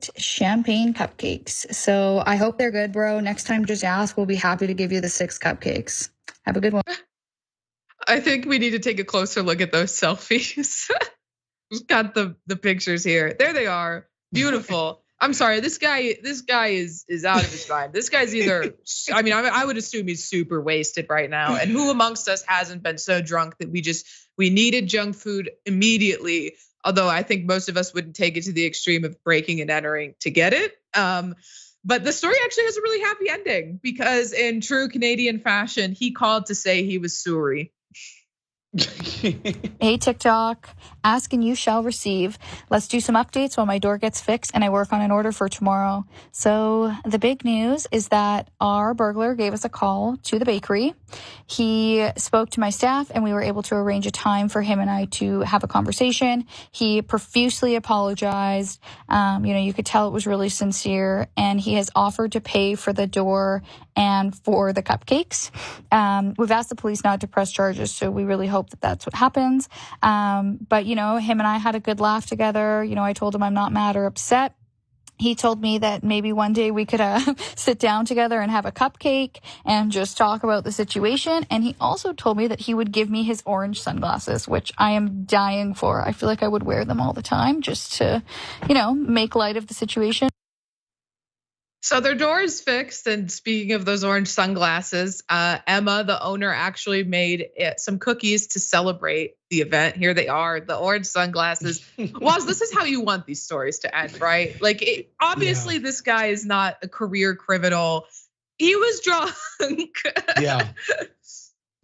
perfect champagne cupcakes. So I hope they're good, bro. Next time, just ask. We'll be happy to give you the 6 cupcakes. Have a good one. I think we need to take a closer look at those selfies. We've got the pictures here. There they are. Beautiful. I'm sorry. This guy is out of his mind. This guy's either, I mean, I would assume he's super wasted right now. And who amongst us hasn't been so drunk that we needed junk food immediately? Although I think most of us wouldn't take it to the extreme of breaking and entering to get it. But the story actually has a really happy ending because in true Canadian fashion, he called to say he was sorry. Hey, TikTok, ask and you shall receive. Let's do some updates while my door gets fixed and I work on an order for tomorrow. So the big news is that our burglar gave us a call to the bakery. He spoke to my staff and we were able to arrange a time for him and I to have a conversation. He profusely apologized. You could tell it was really sincere, and he has offered to pay for the door and for the cupcakes. We've asked the police not to press charges, so we really hope that that's what happens. But him and I had a good laugh together. I told him I'm not mad or upset. He told me that maybe one day we could sit down together and have a cupcake and just talk about the situation. And he also told me that he would give me his orange sunglasses, which I am dying for. I feel like I would wear them all the time just to, make light of the situation. So their door is fixed. And speaking of those orange sunglasses, Emma, the owner, actually made some cookies to celebrate the event. Here they are, the orange sunglasses. Waz, this is how you want these stories to end, right? Like, obviously, This guy is not a career criminal. He was drunk.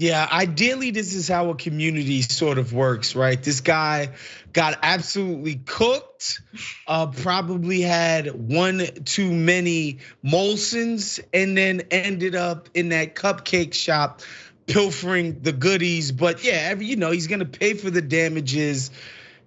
Yeah, ideally, this is how a community sort of works, right? This guy got absolutely cooked, probably had one too many Molsons, and then ended up in that cupcake shop pilfering the goodies. But yeah, he's gonna pay for the damages.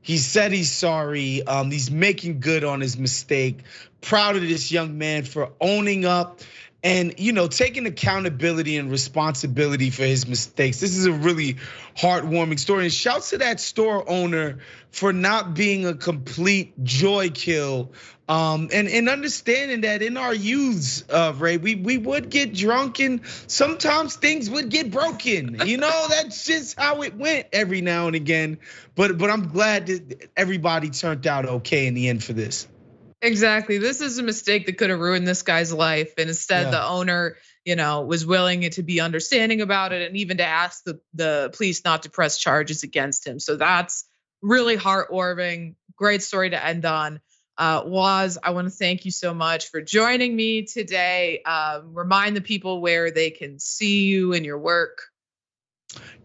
He said he's sorry. He's making good on his mistake. Proud of this young man for owning up and taking accountability and responsibility for his mistakes. This is a really heartwarming story. And shouts to that store owner for not being a complete joy kill. And understanding that in our youths, Ray, we would get drunk and sometimes things would get broken. That's just how it went every now and again. But I'm glad that everybody turned out okay in the end for this. Exactly. This is a mistake that could have ruined this guy's life. And instead, the owner, was willing to be understanding about it and even to ask the police not to press charges against him. So that's really heartwarming. Great story to end on. Waz, I want to thank you so much for joining me today. Remind the people where they can see you and your work.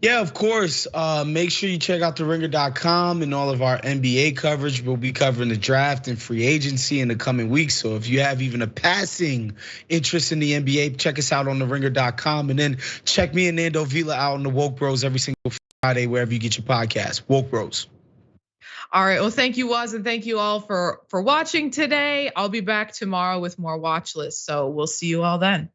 Yeah, of course. Make sure you check out theringer.com and all of our NBA coverage. We'll be covering the draft and free agency in the coming weeks. So if you have even a passing interest in the NBA, check us out on theringer.com. And then check me and Nando Vila out on the Woke Bros every single Friday, wherever you get your podcast. Woke Bros. All right. Well, thank you, Waz, and thank you all for watching today. I'll be back tomorrow with more watch lists. So we'll see you all then.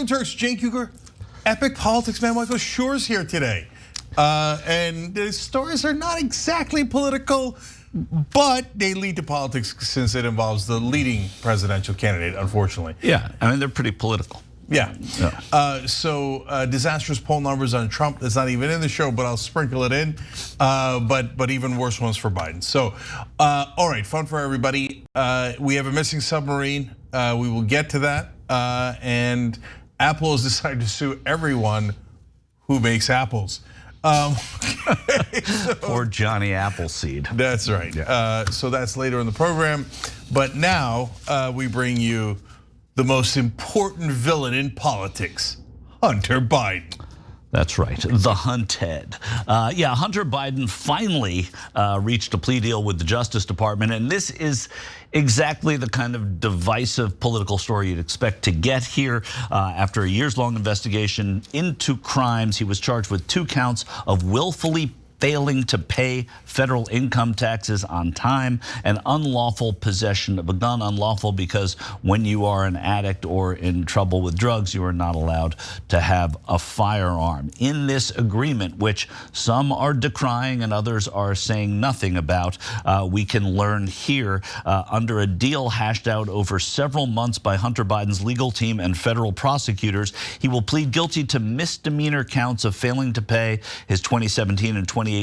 Turks, Jake Cougar, Epic Politics Man Michael Schur's here today. And the stories are not exactly political, but they lead to politics since it involves the leading presidential candidate, unfortunately. Yeah, I mean, they're pretty political. Yeah. So disastrous poll numbers on Trump. That's not even in the show, but I'll sprinkle it in. But even worse ones for Biden. So, all right, fun for everybody. We have a missing submarine. We will get to that. And Apple has decided to sue everyone who makes apples. Poor Johnny Appleseed. That's right. Yeah. So that's later in the program. But now we bring you the most important villain in politics, Hunter Biden. That's right, the hunted. Yeah, Hunter Biden finally reached a plea deal with the Justice Department, and this is exactly the kind of divisive political story you'd expect to get here. After a years-long investigation into crimes, he was charged with 2 counts of willfully failing to pay federal income taxes on time, and unlawful possession of a gun. Unlawful because when you are an addict or in trouble with drugs, you are not allowed to have a firearm. In this agreement, which some are decrying and others are saying nothing about, we can learn here, under a deal hashed out over several months by Hunter Biden's legal team and federal prosecutors, he will plead guilty to misdemeanor counts of failing to pay his 2017 and 2018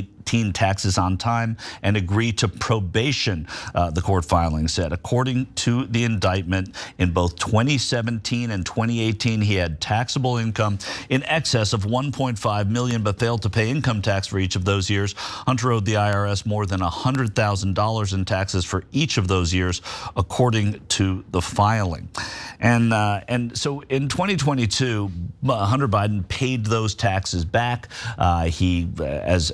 taxes on time and agree to probation, the court filing said. According to the indictment, in both 2017 and 2018, he had taxable income in excess of $1.5 million, but failed to pay income tax for each of those years. Hunter owed the IRS more than $100,000 in taxes for each of those years, according to the filing. And so in 2022, Hunter Biden paid those taxes back. He, as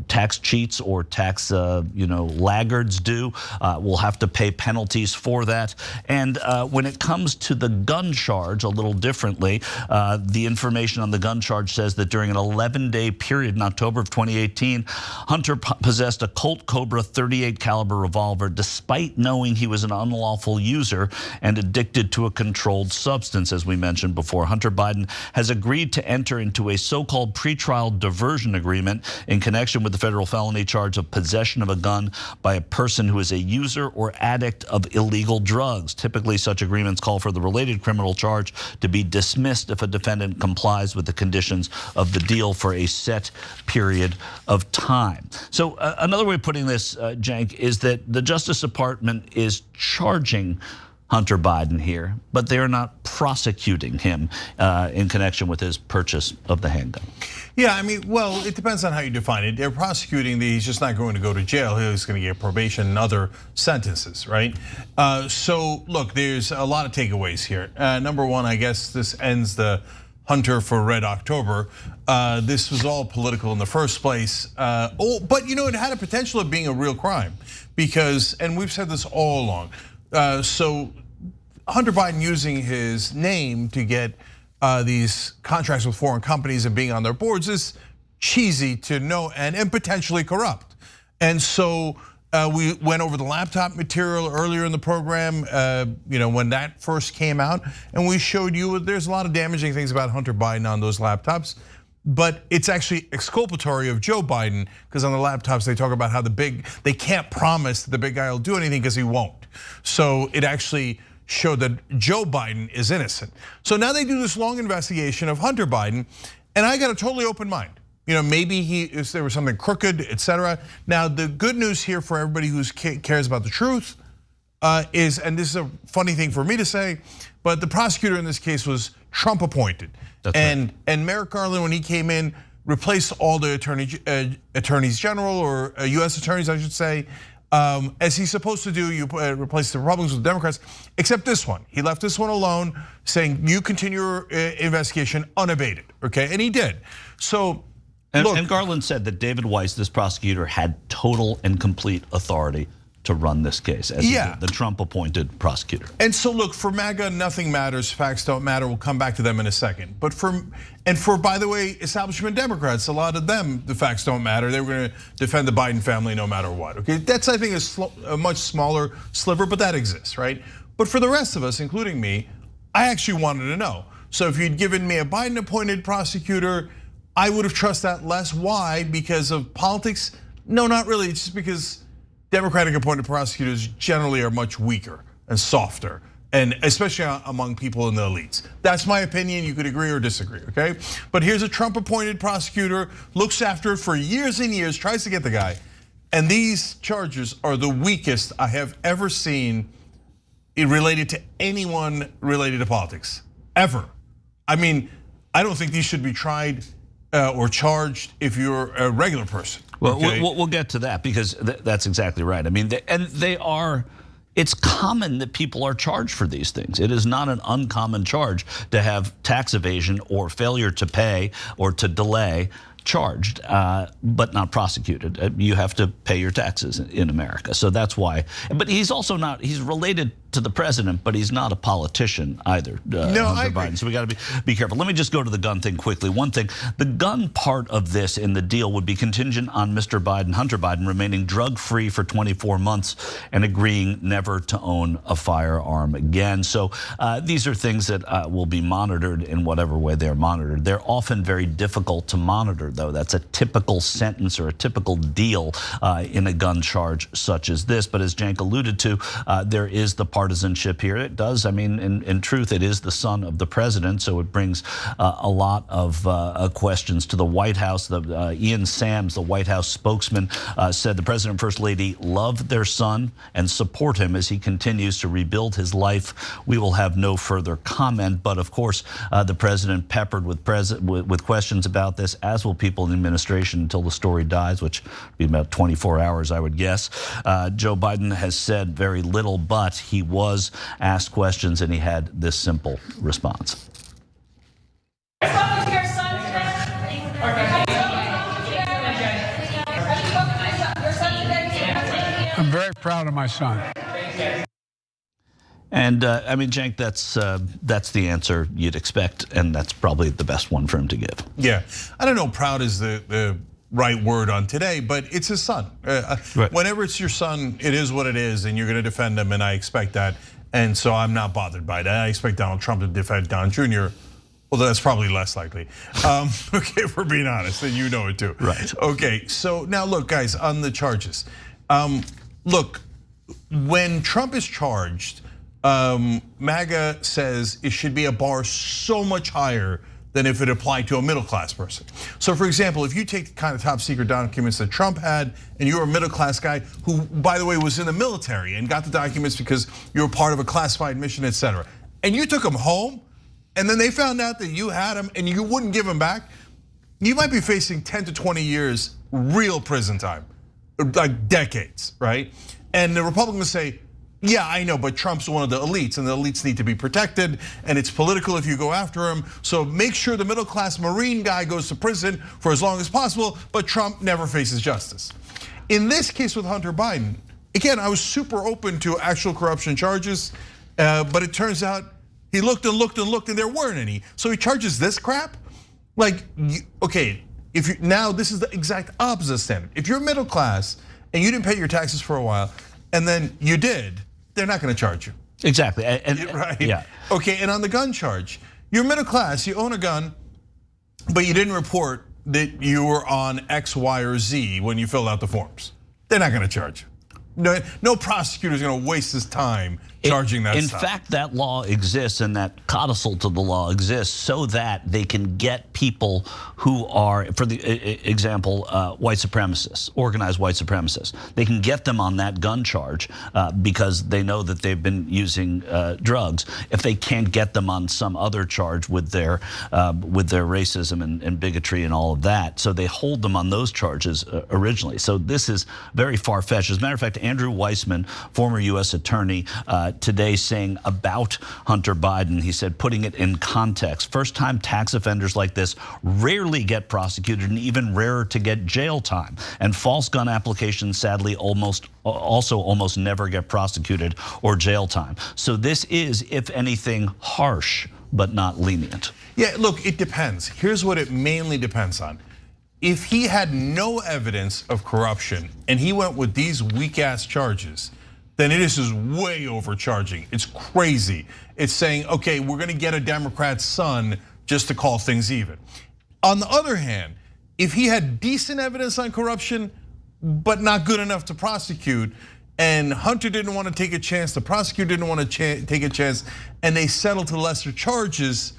tax cheats or tax laggards do, will have to pay penalties for that. And when it comes to the gun charge, a little differently, the information on the gun charge says that during an 11-day period in October of 2018, Hunter possessed a Colt Cobra .38 caliber revolver despite knowing he was an unlawful user and addicted to a controlled substance. As we mentioned before, Hunter Biden has agreed to enter into a so-called pretrial diversion agreement in connection connection with the federal felony charge of possession of a gun by a person who is a user or addict of illegal drugs. Typically, such agreements call for the related criminal charge to be dismissed if a defendant complies with the conditions of the deal for a set period of time. So another way of putting this, Cenk, is that the Justice Department is charging Hunter Biden here, but they are not prosecuting him in connection with his purchase of the handgun. Yeah, I mean, well, it depends on how you define it. They're prosecuting he's just not going to go to jail. He's going to get probation and other sentences, right? So look, there's a lot of takeaways here. Number one, I guess this ends the Hunter for Red October. This was all political in the first place. But it had a potential of being a real crime because, and we've said this all along, so Hunter Biden using his name to get these contracts with foreign companies and being on their boards is cheesy to know and potentially corrupt. And so we went over the laptop material earlier in the program, when that first came out, and we showed you there's a lot of damaging things about Hunter Biden on those laptops. But it's actually exculpatory of Joe Biden because on the laptops they talk about how they can't promise that the big guy will do anything because he won't. So it actually showed that Joe Biden is innocent. So now they do this long investigation of Hunter Biden, and I got a totally open mind. Maybe there was something crooked, etc. Now the good news here for everybody who cares about the truth is, and this is a funny thing for me to say, but the prosecutor in this case was Trump appointed. That's and right. And Merrick Garland, when he came in, replaced all the attorneys general or U.S. attorneys, I should say, as he's supposed to do. You replace the Republicans with the Democrats, except this one. He left this one alone, saying you continue your investigation unabated. Okay, and he did. So. And Garland said that David Weiss, this prosecutor, had total and complete authority to run this case as the Trump-appointed prosecutor. And so look, for MAGA, nothing matters, facts don't matter. We'll come back to them in a second. But for, by the way, establishment Democrats, a lot of them, the facts don't matter. They were going to defend the Biden family no matter what. Okay, that's I think a much smaller sliver, but that exists, right? But for the rest of us, including me, I actually wanted to know. So if you'd given me a Biden-appointed prosecutor, I would have trusted that less. Why? Because of politics? No, not really. It's just because Democratic appointed prosecutors generally are much weaker and softer, and especially among people in the elites. That's my opinion. You could agree or disagree, okay? But here's a Trump appointed prosecutor, looks after it for years and years, tries to get the guy. And these charges are the weakest I have ever seen related to anyone related to politics, ever. I mean, I don't think these should be tried or charged if you're a regular person. Well, okay? we'll get to that because that's exactly right. I mean, it's common that people are charged for these things. It is not an uncommon charge to have tax evasion or failure to pay or to delay charged, but not prosecuted. You have to pay your taxes in America, so that's why. But he's also not, he's related to the president, but he's not a politician either. No, I agree. Biden. So we got to be careful. Let me just go to the gun thing quickly. One thing, the gun part of this in the deal would be contingent on Mr. Biden, Hunter Biden, remaining drug-free for 24 months and agreeing never to own a firearm again. So these are things that will be monitored in whatever way they're monitored. They're often very difficult to monitor, though. That's a typical sentence or a typical deal in a gun charge such as this. But as Cenk alluded to, there is the partisanship here. It does, I mean, in truth, it is the son of the president, so it brings a lot of questions to the White House. Ian Sams, the White House spokesman, said the president and first lady love their son and support him as he continues to rebuild his life. We will have no further comment, but of course, the president peppered with questions about this, as will people in the administration until the story dies, which will be about 24 hours, I would guess. Joe Biden has said very little, but he was asked questions and he had this simple response. I'm very proud of my son. And I mean, Cenk, that's the answer you'd expect, and that's probably the best one for him to give. Yeah, I don't know. Proud is the right word on today, but it's his son. Right. Whenever it's your son, it is what it is, and you're going to defend him, and I expect that. And so I'm not bothered by that. I expect Donald Trump to defend Don Jr. Well, that's probably less likely. Okay, if we're being honest, and you know it too. Right. Okay, so now look, guys, on the charges. Look, when Trump is charged, MAGA says it should be a bar so much higher than if it applied to a middle-class person. So for example, if you take the kind of top secret documents that Trump had, and you're a middle-class guy who, by the way, was in the military and got the documents because you were part of a classified mission, etc., and you took them home, and then they found out that you had them and you wouldn't give them back, you might be facing 10 to 20 years real prison time, like decades, right? And the Republicans say, yeah, I know, but Trump's one of the elites, and the elites need to be protected, and it's political if you go after him. So make sure the middle-class Marine guy goes to prison for as long as possible, but Trump never faces justice. In this case with Hunter Biden, again, I was super open to actual corruption charges, but it turns out he looked and looked and looked, and there weren't any. So he charges this crap? Like, okay, now this is the exact opposite standard. If you're middle class and you didn't pay your taxes for a while, and then you did, they're not gonna charge you. Exactly, Right? Yeah. Okay, and on the gun charge, you're middle class, you own a gun, but you didn't report that you were on X, Y, or Z when you filled out the forms. They're not gonna charge you. No prosecutor's gonna waste his time charging that stuff. In fact, that law exists, and that codicil to the law exists so that they can get people who are, for the example, white supremacists, organized white supremacists. They can get them on that gun charge because they know that they've been using drugs. If they can't get them on some other charge with their racism and bigotry and all of that, so they hold them on those charges originally. So this is very far-fetched. As a matter of fact, Andrew Weissman, former U.S. attorney, today saying about Hunter Biden, he said, putting it in context, first-time tax offenders like this rarely get prosecuted and even rarer to get jail time. And false gun applications, sadly, almost never get prosecuted or jail time. So this is, if anything, harsh, but not lenient. Yeah, look, it depends. Here's what it mainly depends on. If he had no evidence of corruption and he went with these weak-ass charges, then this is way overcharging. It's crazy. It's saying, okay, we're gonna get a Democrat's son just to call things even. On the other hand, if he had decent evidence on corruption, but not good enough to prosecute, and Hunter didn't want to take a chance, the prosecutor didn't want to take a chance, and they settled to lesser charges,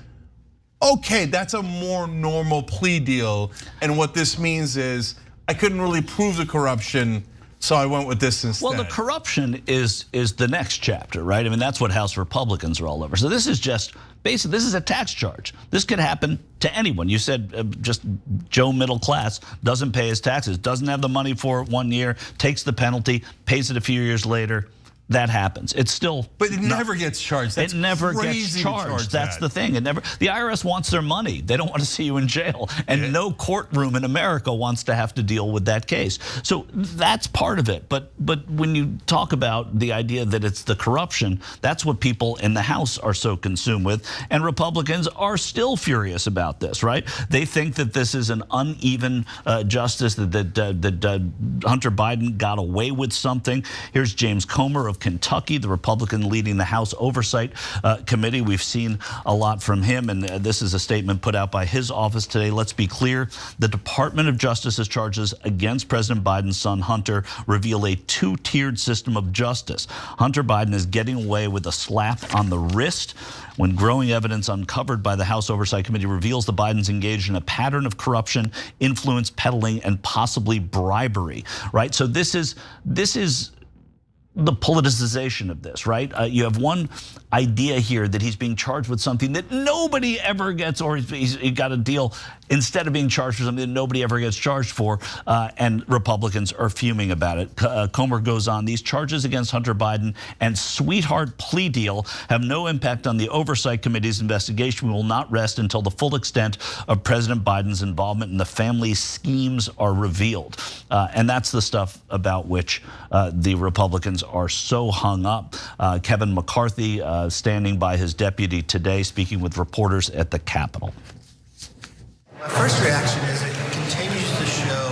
okay, that's a more normal plea deal. And what this means is, I couldn't really prove the corruption, so I went with this instead. Well, the corruption is the next chapter, right? I mean, that's what House Republicans are all over. So this is just, basically, this is a tax charge. This could happen to anyone. You said just Joe middle class, doesn't pay his taxes, doesn't have the money for it 1 year, takes the penalty, pays it a few years later. That happens. It's still, but it never gets charged. That's it never gets charged. That's the thing. It never. The IRS wants their money. They don't want to see you in jail, and no courtroom in America wants to have to deal with that case. So that's part of it. But when you talk about the idea that it's the corruption, that's what people in the House are so consumed with, and Republicans are still furious about this. Right? They think that this is an uneven justice. That Hunter Biden got away with something. Here's James Comer of Kentucky, the Republican leading the House Oversight Committee. We've seen a lot from him, and this is a statement put out by his office today. Let's be clear, the Department of Justice's charges against President Biden's son Hunter reveal a two-tiered system of justice. Hunter Biden is getting away with a slap on the wrist when growing evidence uncovered by the House Oversight Committee reveals the Bidens engaged in a pattern of corruption, influence peddling, and possibly bribery, right? So this is the politicization of this, right? You have one idea here that he's being charged with something that nobody ever gets, or he got a deal instead of being charged for something that nobody ever gets charged for, and Republicans are fuming about it. Comer goes on, these charges against Hunter Biden and sweetheart plea deal have no impact on the Oversight Committee's investigation. We will not rest until the full extent of President Biden's involvement in the family schemes are revealed. And that's the stuff about which the Republicans are so hung up. Kevin McCarthy standing by his deputy today, speaking with reporters at the Capitol. My first reaction is it continues to show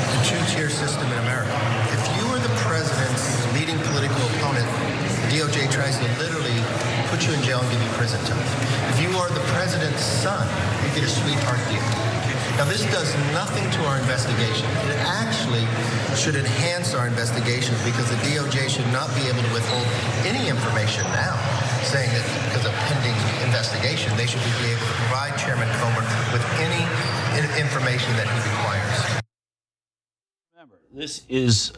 the two-tier system in America. If you are the president's leading political opponent, the DOJ tries to literally put you in jail and give you prison time. If If you are the president's son, you get a sweetheart deal. Now, this does nothing to our investigation. It actually should enhance our investigations because the DOJ should not be able to withhold any information now, saying that because of pending investigation, they should be able to provide Chairman Comer with any information that he requires. Remember, this is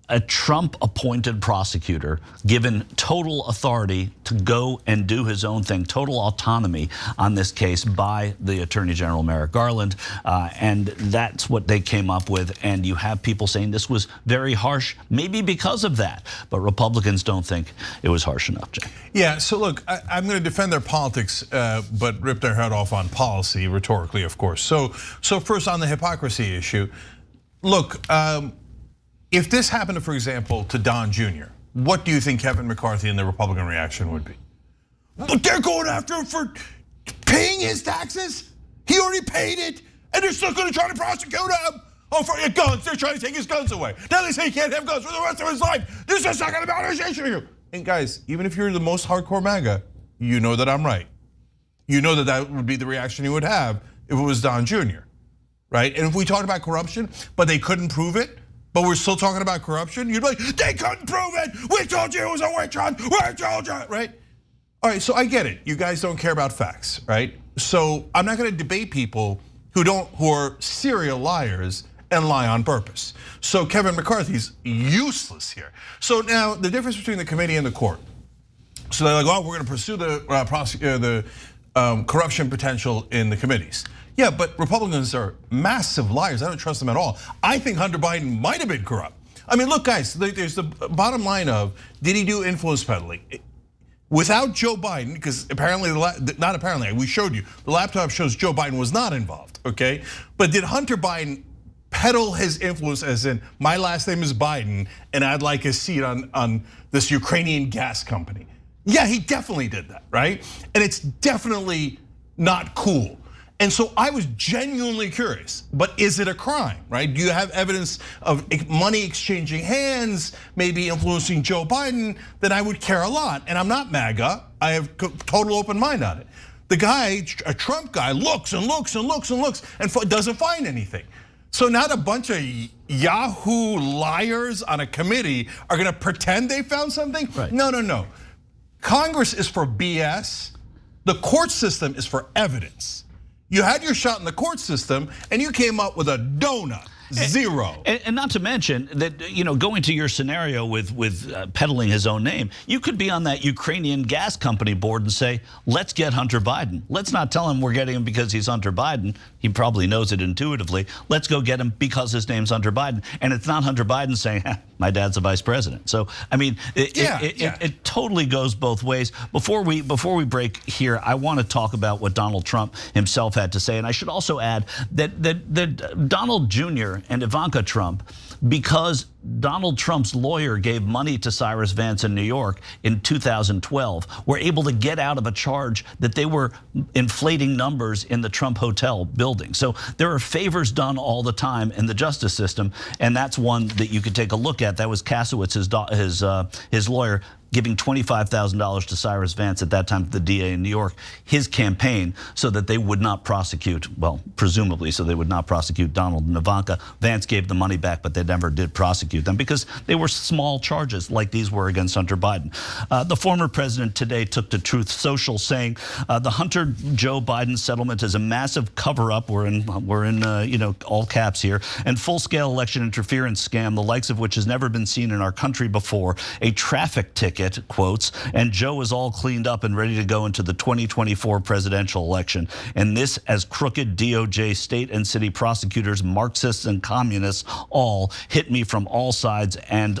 a Trump-appointed prosecutor given total authority to go and do his own thing, total autonomy on this case by the Attorney General Merrick Garland, and that's what they came up with. And you have people saying this was very harsh, maybe because of that, but Republicans don't think it was harsh enough, Jay. Yeah, so look, I'm going to defend their politics, but rip their head off on policy, rhetorically, of course. So first on the hypocrisy issue, look, if this happened, for example, to Don Jr., what do you think Kevin McCarthy and the Republican reaction would be? But they're going after him for paying his taxes? He already paid it, and they're still going to try to prosecute him. Oh, for your guns, they're trying to take his guns away. Now they say he can't have guns for the rest of his life. This is a second administration of you. And guys, even if you're the most hardcore MAGA, you know that I'm right. You know that would be the reaction you would have if it was Don Jr., right? And if we talked about corruption, but they couldn't prove it, but we're still talking about corruption, you'd be like, they couldn't prove it. We told you it was a witch hunt. We told you, right? All right, so I get it. You guys don't care about facts, right? So I'm not going to debate people who are serial liars and lie on purpose. So Kevin McCarthy's useless here. So now the difference between the committee and the court. So they're like, oh, we're going to pursue the corruption potential in the committees. Yeah, but Republicans are massive liars. I don't trust them at all. I think Hunter Biden might have been corrupt. I mean, look, guys, there's the bottom line of, did he do influence peddling? Without Joe Biden, because apparently, not apparently, we showed you, the laptop shows Joe Biden was not involved, okay? But did Hunter Biden peddle his influence as in, my last name is Biden and I'd like a seat on this Ukrainian gas company? Yeah, he definitely did that, right? And it's definitely not cool. And so I was genuinely curious, but is it a crime, right? Do you have evidence of money exchanging hands, maybe influencing Joe Biden? Then I would care a lot. And I'm not MAGA, I have total open mind on it. The guy, a Trump guy, looks and looks and looks and looks and doesn't find anything. So not a bunch of Yahoo liars on a committee are gonna pretend they found something? Right. No. Congress is for BS, the court system is for evidence. You had your shot in the court system and you came up with a donut. Zero. And not to mention that, going to your scenario with peddling his own name, you could be on that Ukrainian gas company board and say, let's get Hunter Biden. Let's not tell him we're getting him because he's Hunter Biden. He probably knows it intuitively. Let's go get him because his name's Hunter Biden. And it's not Hunter Biden saying, my dad's the vice president. So, I mean, it totally goes both ways. Before we break here, I want to talk about what Donald Trump himself had to say. And I should also add that Donald Jr. and Ivanka Trump, because Donald Trump's lawyer gave money to Cyrus Vance in New York in 2012, were able to get out of a charge that they were inflating numbers in the Trump Hotel building. So there are favors done all the time in the justice system, and that's one that you could take a look at. That was Kasowitz, his lawyer, giving $25,000 to Cyrus Vance at that time, the DA in New York, his campaign, so that they would not prosecute, well, presumably, so they would not prosecute Donald and Ivanka. Vance gave the money back, but they never did prosecute them because they were small charges like these were against Hunter Biden. The former president today took to Truth Social saying the Hunter-Joe Biden settlement is a massive cover-up. We're in all caps here, and full-scale election interference scam, the likes of which has never been seen in our country before. A traffic ticket, quotes, and Joe is all cleaned up and ready to go into the 2024 presidential election. And this as crooked DOJ state and city prosecutors, Marxists and communists all hit me from all sides, and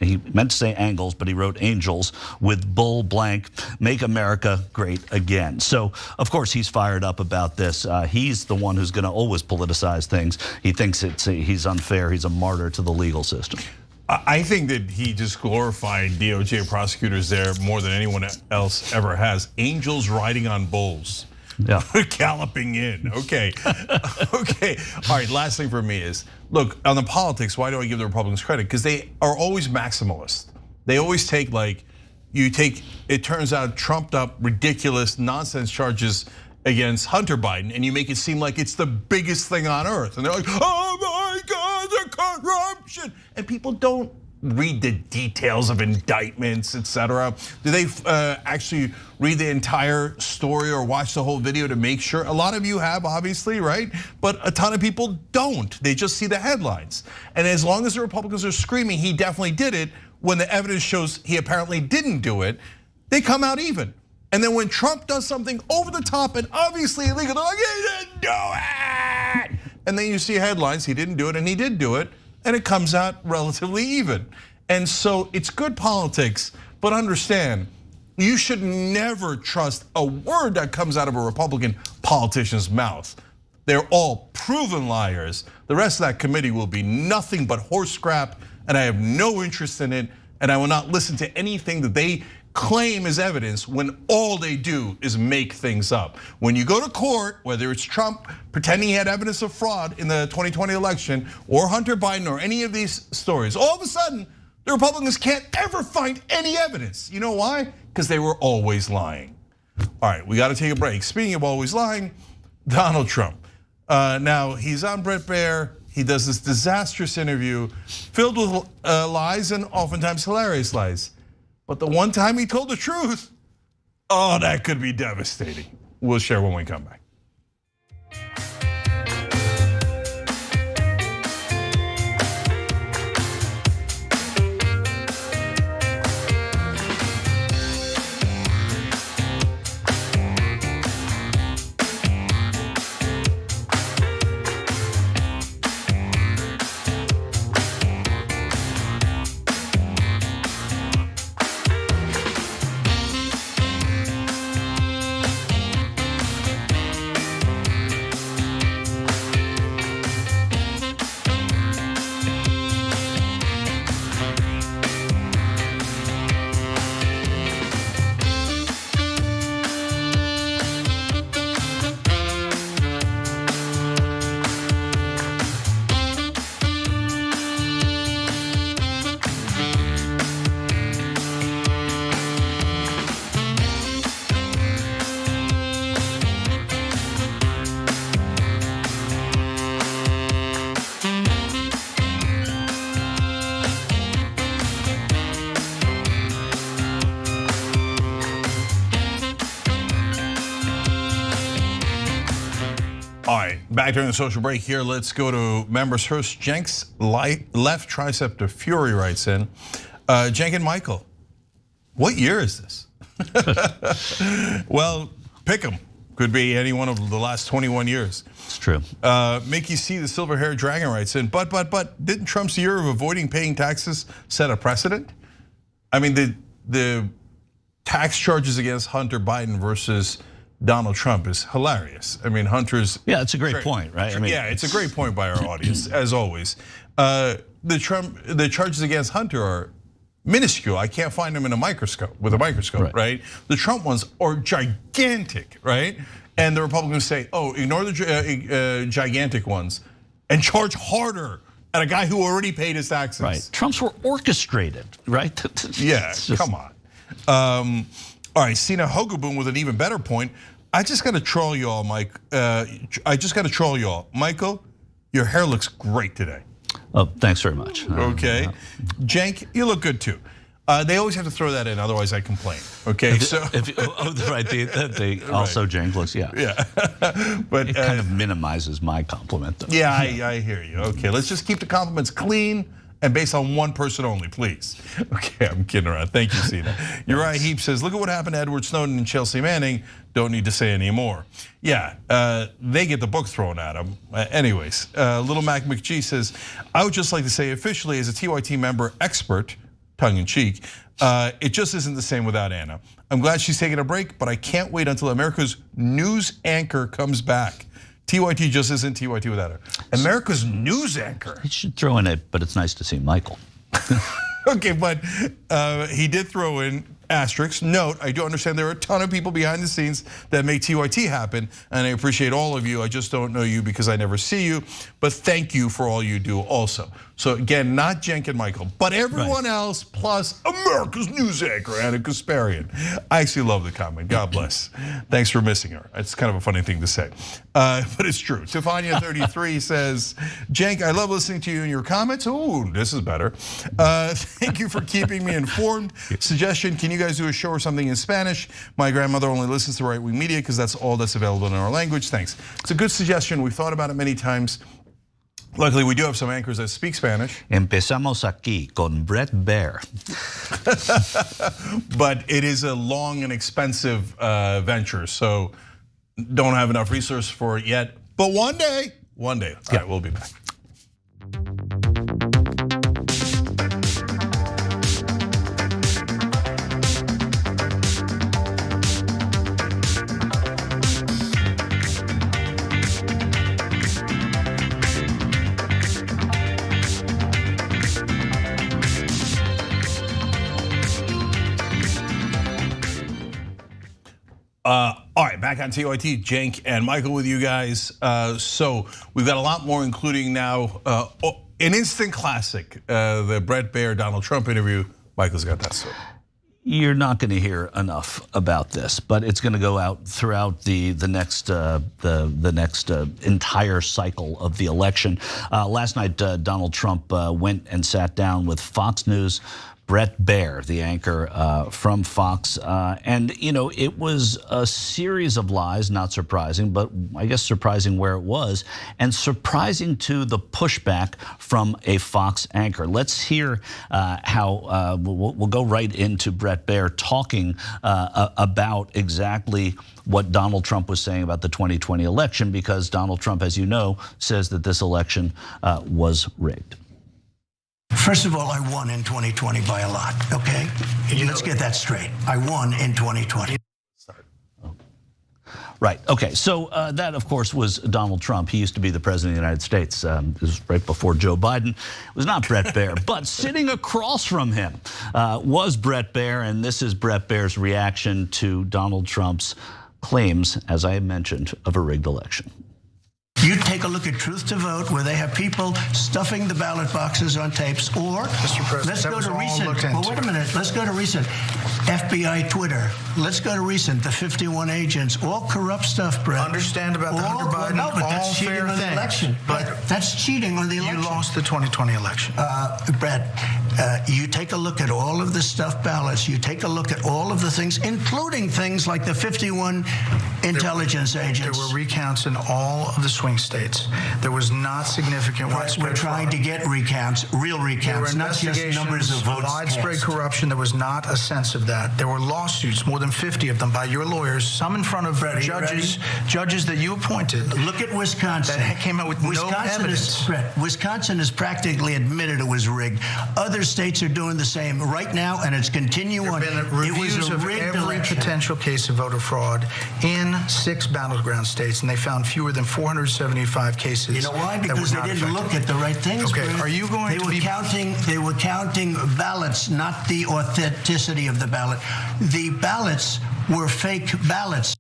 he meant to say angles, but he wrote angels with bull blank, make America great again. So, of course, he's fired up about this. He's the one who's going to always politicize things. He thinks he's unfair. He's a martyr to the legal system. I think that he just glorified DOJ prosecutors there more than anyone else ever has. Angels riding on bulls. Yeah. Galloping in, okay. Okay, all right, last thing for me is, look, on the politics, why do I give the Republicans credit? Because they are always maximalist. They always take it turns out trumped up ridiculous nonsense charges against Hunter Biden, and you make it seem like it's the biggest thing on earth. And they're like, oh my God, the corruption. And people don't read the details of indictments, etc. Do they actually read the entire story or watch the whole video to make sure? A lot of you have, obviously, right? But a ton of people don't. They just see the headlines. And as long as the Republicans are screaming, he definitely did it, when the evidence shows he apparently didn't do it, they come out even. And then when Trump does something over the top and obviously illegal, they're like, he didn't do it. And then you see headlines, he didn't do it and he did do it, and it comes out relatively even. And so it's good politics, but understand, you should never trust a word that comes out of a Republican politician's mouth. They're all proven liars. The rest of that committee will be nothing but horse scrap, and I have no interest in it, and I will not listen to anything that they claim as evidence when all they do is make things up. When you go to court, whether it's Trump pretending he had evidence of fraud in the 2020 election, or Hunter Biden, or any of these stories, all of a sudden, the Republicans can't ever find any evidence. You know why? Because they were always lying. All right, we got to take a break. Speaking of always lying, Donald Trump. Now, he's on Bret Baier. He does this disastrous interview filled with lies and oftentimes hilarious lies. But the one time he told the truth, oh, that could be devastating. We'll share when we come back. All right, back during the social break here. Let's go to members first. Jenk's left tricep to fury writes in. Jenk and Michael, what year is this? Well, pick them. Could be any one of the last 21 years. It's true. Mickey C, the silver-haired dragon writes in, but didn't Trump's year of avoiding paying taxes set a precedent? I mean, the tax charges against Hunter Biden versus Donald Trump is hilarious. I mean, Hunter's. Yeah, it's a great point, right? I mean, yeah, it's a great point by our audience, as always. The charges against Hunter are minuscule. I can't find them with a microscope, right? The Trump ones are gigantic, right? And the Republicans say, oh, ignore the gigantic ones and charge harder at a guy who already paid his taxes. Right. Trump's were orchestrated, right? Yeah, come on. All right, Sina Hogaboom with an even better point. I just got to troll y'all, Mike. I just got to troll y'all. Michael, your hair looks great today. Oh, thanks very much. Okay. Jenk, you look good too. They always have to throw that in, otherwise I complain. Okay, right. Also, Jenk looks, yeah. But it kind of minimizes my compliment, though. Yeah, I hear you. Okay, let's just keep the compliments clean and based on one person only, please. Okay, I'm kidding around. Thank you, Cena. Uriah Heep says, look at what happened to Edward Snowden and Chelsea Manning. Don't need to say any more. Yeah, they get the book thrown at them. Anyways, Little Mac McGee says, I would just like to say officially as a TYT member expert, tongue in cheek, it just isn't the same without Anna. I'm glad she's taking a break, but I can't wait until America's news anchor comes back. TYT just isn't TYT without her. America's news anchor. He should throw in it, but it's nice to see Michael. Okay, but he did throw in asterisk, note, I do understand there are a ton of people behind the scenes that make TYT happen, and I appreciate all of you. I just don't know you because I never see you, but thank you for all you do also. So again, not Cenk and Michael, but everyone else, plus America's news anchor, Anna Kasparian. I actually love the comment, God bless. Thanks for missing her. It's kind of a funny thing to say, but it's true. Tefania33 says, Cenk, I love listening to you and your comments. Ooh, this is better. Thank you for keeping me informed. Suggestion, can you guys do a show or something in Spanish? My grandmother only listens to right-wing media because that's all that's available in our language. Thanks. It's a good suggestion. We've thought about it many times. Luckily, we do have some anchors that speak Spanish. Empezamos aquí con Bret Baier. But it is a long and expensive venture, so don't have enough resources for it yet. But one day. All right, we'll be back. All right, back on TYT, Cenk and Michael with you guys. So we've got a lot more, including now an instant classic, the Bret Baier Donald Trump interview. Michael's got that story. You're not going to hear enough about this, but it's going to go out throughout the next entire cycle of the election. Last night, Donald Trump went and sat down with Fox News. Bret Baier, the anchor from Fox, and it was a series of lies, not surprising, but I guess surprising where it was, and surprising to the pushback from a Fox anchor. Let's hear how we'll go right into Bret Baier talking about exactly what Donald Trump was saying about the 2020 election, because Donald Trump, as you know, says that this election was rigged. First of all, I won in 2020 by a lot, okay? Let's get that straight. I won in 2020. Right, okay, so that of course was Donald Trump. He used to be the president of the United States. This was right before Joe Biden. It was not Bret Baier, but sitting across from him was Bret Baier, and this is Bret Baier's reaction to Donald Trump's claims, as I mentioned, of a rigged election. You take a look at Truth to Vote, where they have people stuffing the ballot boxes on tapes, or let's go to recent. Well, wait a minute. Let's go to recent. FBI Twitter. Let's go to recent. The 51 agents, all corrupt stuff, Bret. Understand about the Hunter Biden. No, but that's cheating on the election. But that's cheating on the election. You lost the 2020 election. Bret, you take a look at all of the stuffed ballots. You take a look at all of the things, including things like the 51 intelligence agents. There were recounts in all of the swing states. There was not significant widespread. We're trying to get recounts, real recounts, not just numbers of votes. Widespread corruption. There was not a sense of that. There were lawsuits, more than 50 of them, by your lawyers, some in front of judges that you appointed. Look at Wisconsin. That came out with no evidence. Wisconsin has practically admitted it was rigged. Other states are doing the same right now, and it's continuing on. There have been reviews of every potential case of voter fraud in 6 battleground states, and they found fewer than 475 cases. You know why? Because they didn't look at the right things. Okay, are you going to be They were counting ballots, not the authenticity of the ballot. The ballots were fake ballots.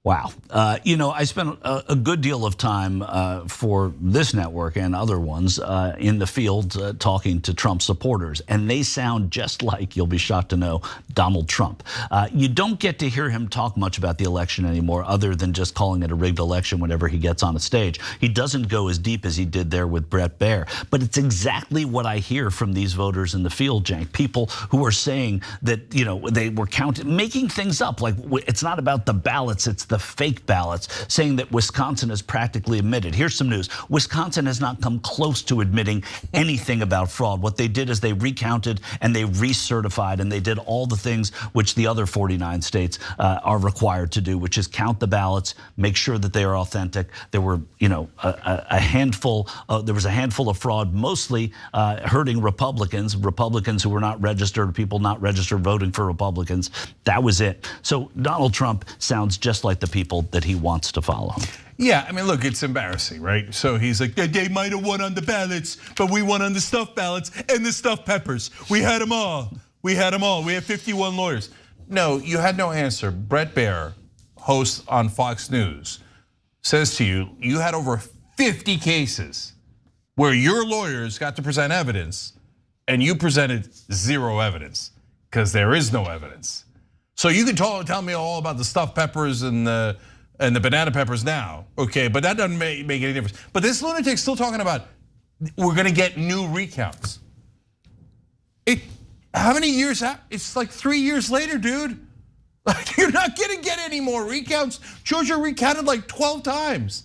Wow. I spent a good deal of time for this network and other ones in the field talking to Trump supporters, and they sound just like, you'll be shocked to know, Donald Trump. You don't get to hear him talk much about the election anymore, other than just calling it a rigged election whenever he gets on a stage. He doesn't go as deep as he did there with Bret Baier, but it's exactly what I hear from these voters in the field, Cenk. People who are saying that, they were counting, making things up, like it's not about the ballots, it's the fake ballots, saying that Wisconsin is practically admitted. Here's some news. Wisconsin has not come close to admitting anything about fraud. What they did is they recounted and they recertified, and they did all the things which the other 49 states are required to do, which is count the ballots, make sure that they are authentic. There were, a handful. There was a handful of fraud, mostly hurting Republicans who were not registered, people not registered voting for Republicans. That was it. So Donald Trump sounds just like the people that he wants to follow. Yeah, I mean, look, it's embarrassing, right? So he's like, they might have won on the ballots, but we won on the stuffed ballots and the stuffed peppers. We had them all. We had them all. We had 51 lawyers. No, you had no answer. Bret Baier, host on Fox News, says to you, you had over 50 cases where your lawyers got to present evidence and you presented zero evidence because there is no evidence. So you can tell me all about the stuffed peppers and the banana peppers now, okay? But that doesn't make any difference. But this lunatic's still talking about we're gonna get new recounts. How many years? It's like 3 years later, dude. Like you're not gonna get any more recounts. Georgia recounted like 12 times.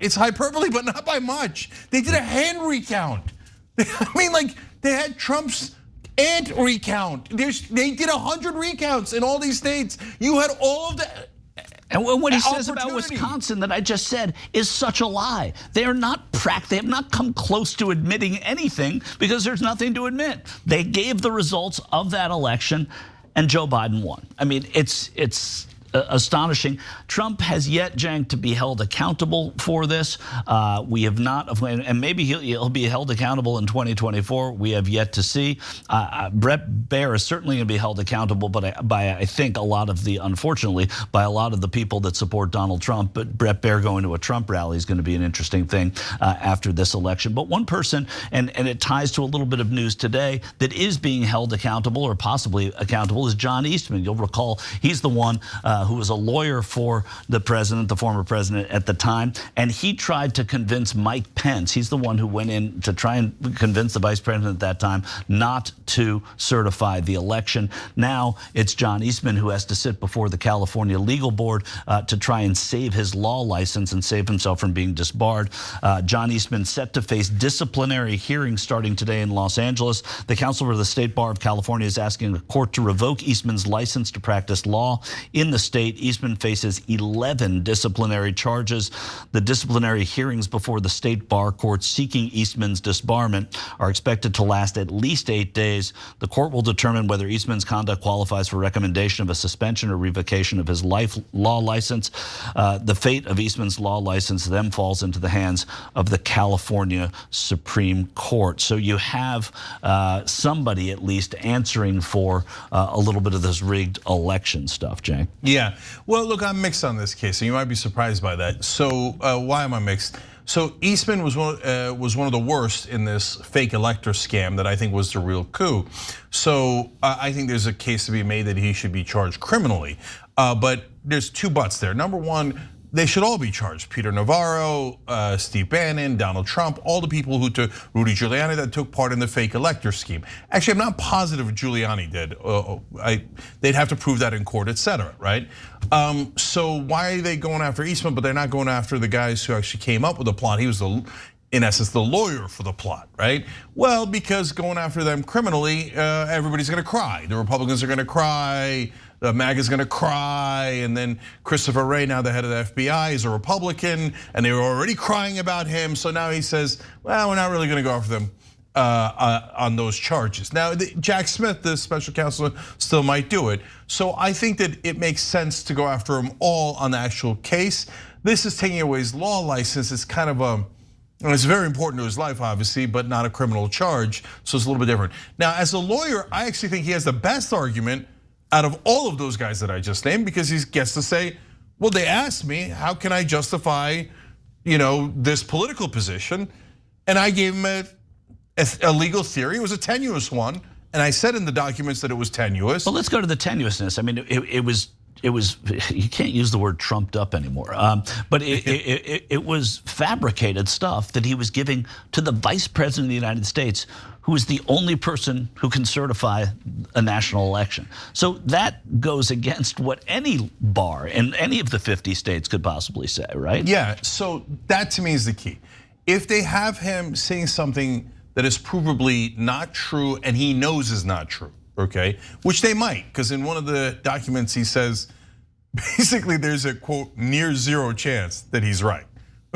It's hyperbole, but not by much. They did a hand recount. I mean, like they had Trump's aunt recount. They did 100 recounts in all these states. You had all of the. And what he says about Wisconsin that I just said is such a lie. They have not come close to admitting anything because there's nothing to admit. They gave the results of that election and Joe Biden won. I mean, it's astonishing. Trump has yet, Cenk, to be held accountable for this. We have not, and maybe he'll be held accountable in 2024. We have yet to see. Bret Baier is certainly going to be held accountable, but by I think unfortunately, by a lot of the people that support Donald Trump. But Bret Baier going to a Trump rally is going to be an interesting thing after this election. But one person, and it ties to a little bit of news today, that is being held accountable or possibly accountable is John Eastman. You'll recall he's the one who was a lawyer for the president, the former president at the time, and he tried to convince Mike Pence. He's the one who went in to try and convince the vice president at that time not to certify the election. Now it's John Eastman who has to sit before the California legal board to try and save his law license and save himself from being disbarred. John Eastman set to face disciplinary hearings starting today in Los Angeles. The counsel for the State Bar of California is asking the court to revoke Eastman's license to practice law in the state. Eastman faces 11 disciplinary charges. The disciplinary hearings before the state bar court seeking Eastman's disbarment are expected to last at least 8 days. The court will determine whether Eastman's conduct qualifies for recommendation of a suspension or revocation of his law license. The fate of Eastman's law license then falls into the hands of the California Supreme Court. So you have somebody at least answering for a little bit of this rigged election stuff, Jay. Yeah, well, look, I'm mixed on this case, and you might be surprised by that. So why am I mixed? So Eastman was one of the worst in this fake elector scam that I think was the real coup. So I think there's a case to be made that he should be charged criminally. But there's two buts there. Number one, they should all be charged. Peter Navarro, Steve Bannon, Donald Trump, all the people who took, Rudy Giuliani, that took part in the fake elector scheme. Actually, I'm not positive Giuliani did. They'd have to prove that in court, et cetera, right? So why are they going after Eastman, but they're not going after the guys who actually came up with the plot? He was in essence, the lawyer for the plot, right? Well, because going after them criminally, everybody's gonna cry. The Republicans are gonna cry, the MAGA's gonna cry, and then Christopher Wray, now the head of the FBI, is a Republican, and they were already crying about him, so now he says, well, we're not really gonna go after them on those charges. Now, Jack Smith, the special counsel, still might do it. So I think that it makes sense to go after them all on the actual case. This is taking away his law license. It's kind of it's very important to his life, obviously, but not a criminal charge, so it's a little bit different. Now, as a lawyer, I actually think he has the best argument out of all of those guys that I just named, because he gets to say, well, they asked me, how can I justify, this political position? And I gave him a legal theory. It was a tenuous one, and I said in the documents that it was tenuous. Well, let's go to the tenuousness. I mean, it was, you can't use the word trumped up anymore, but it was fabricated stuff that he was giving to the vice president of the United States, who is the only person who can certify a national election. So that goes against what any bar in any of the 50 states could possibly say, right? Yeah, so that to me is the key. If they have him saying something that is provably not true and he knows is not true, okay, which they might, because in one of the documents he says, basically there's a quote, near zero chance that he's right.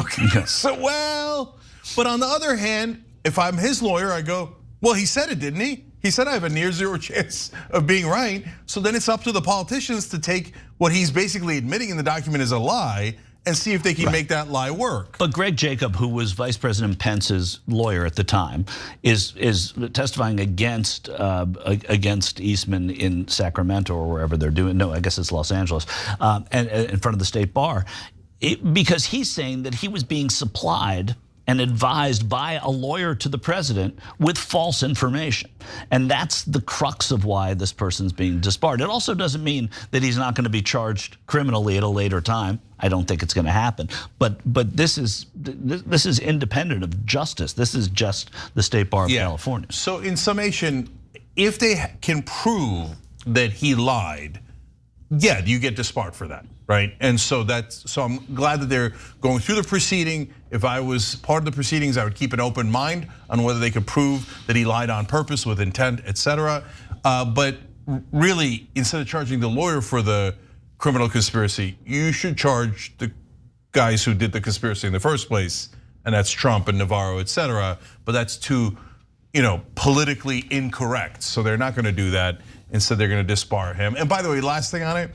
Okay, so well, but on the other hand, if I'm his lawyer, I go, well, he said it, didn't he? He said I have a near zero chance of being right. So then it's up to the politicians to take what he's basically admitting in the document is a lie and see if they can make that lie work. But Greg Jacob, who was Vice President Pence's lawyer at the time, is testifying against Eastman in Sacramento or wherever they're doing. No, I guess it's Los Angeles, and in front of the state bar, because he's saying that he was being supplied and advised by a lawyer to the president with false information. And that's the crux of why this person's being disbarred. It also doesn't mean that he's not going to be charged criminally at a later time. I don't think it's going to happen. But this is independent of justice. This is just the State Bar of California. So in summation, if they can prove that he lied, yeah, you get disbarred for that, right? And so I'm glad that they're going through the proceeding. If I was part of the proceedings, I would keep an open mind on whether they could prove that he lied on purpose with intent, etc. But really, instead of charging the lawyer for the criminal conspiracy, you should charge the guys who did the conspiracy in the first place, and that's Trump and Navarro, etc. But that's too, politically incorrect. So they're not going to do that. Instead, they're going to disbar him. And by the way, last thing on it,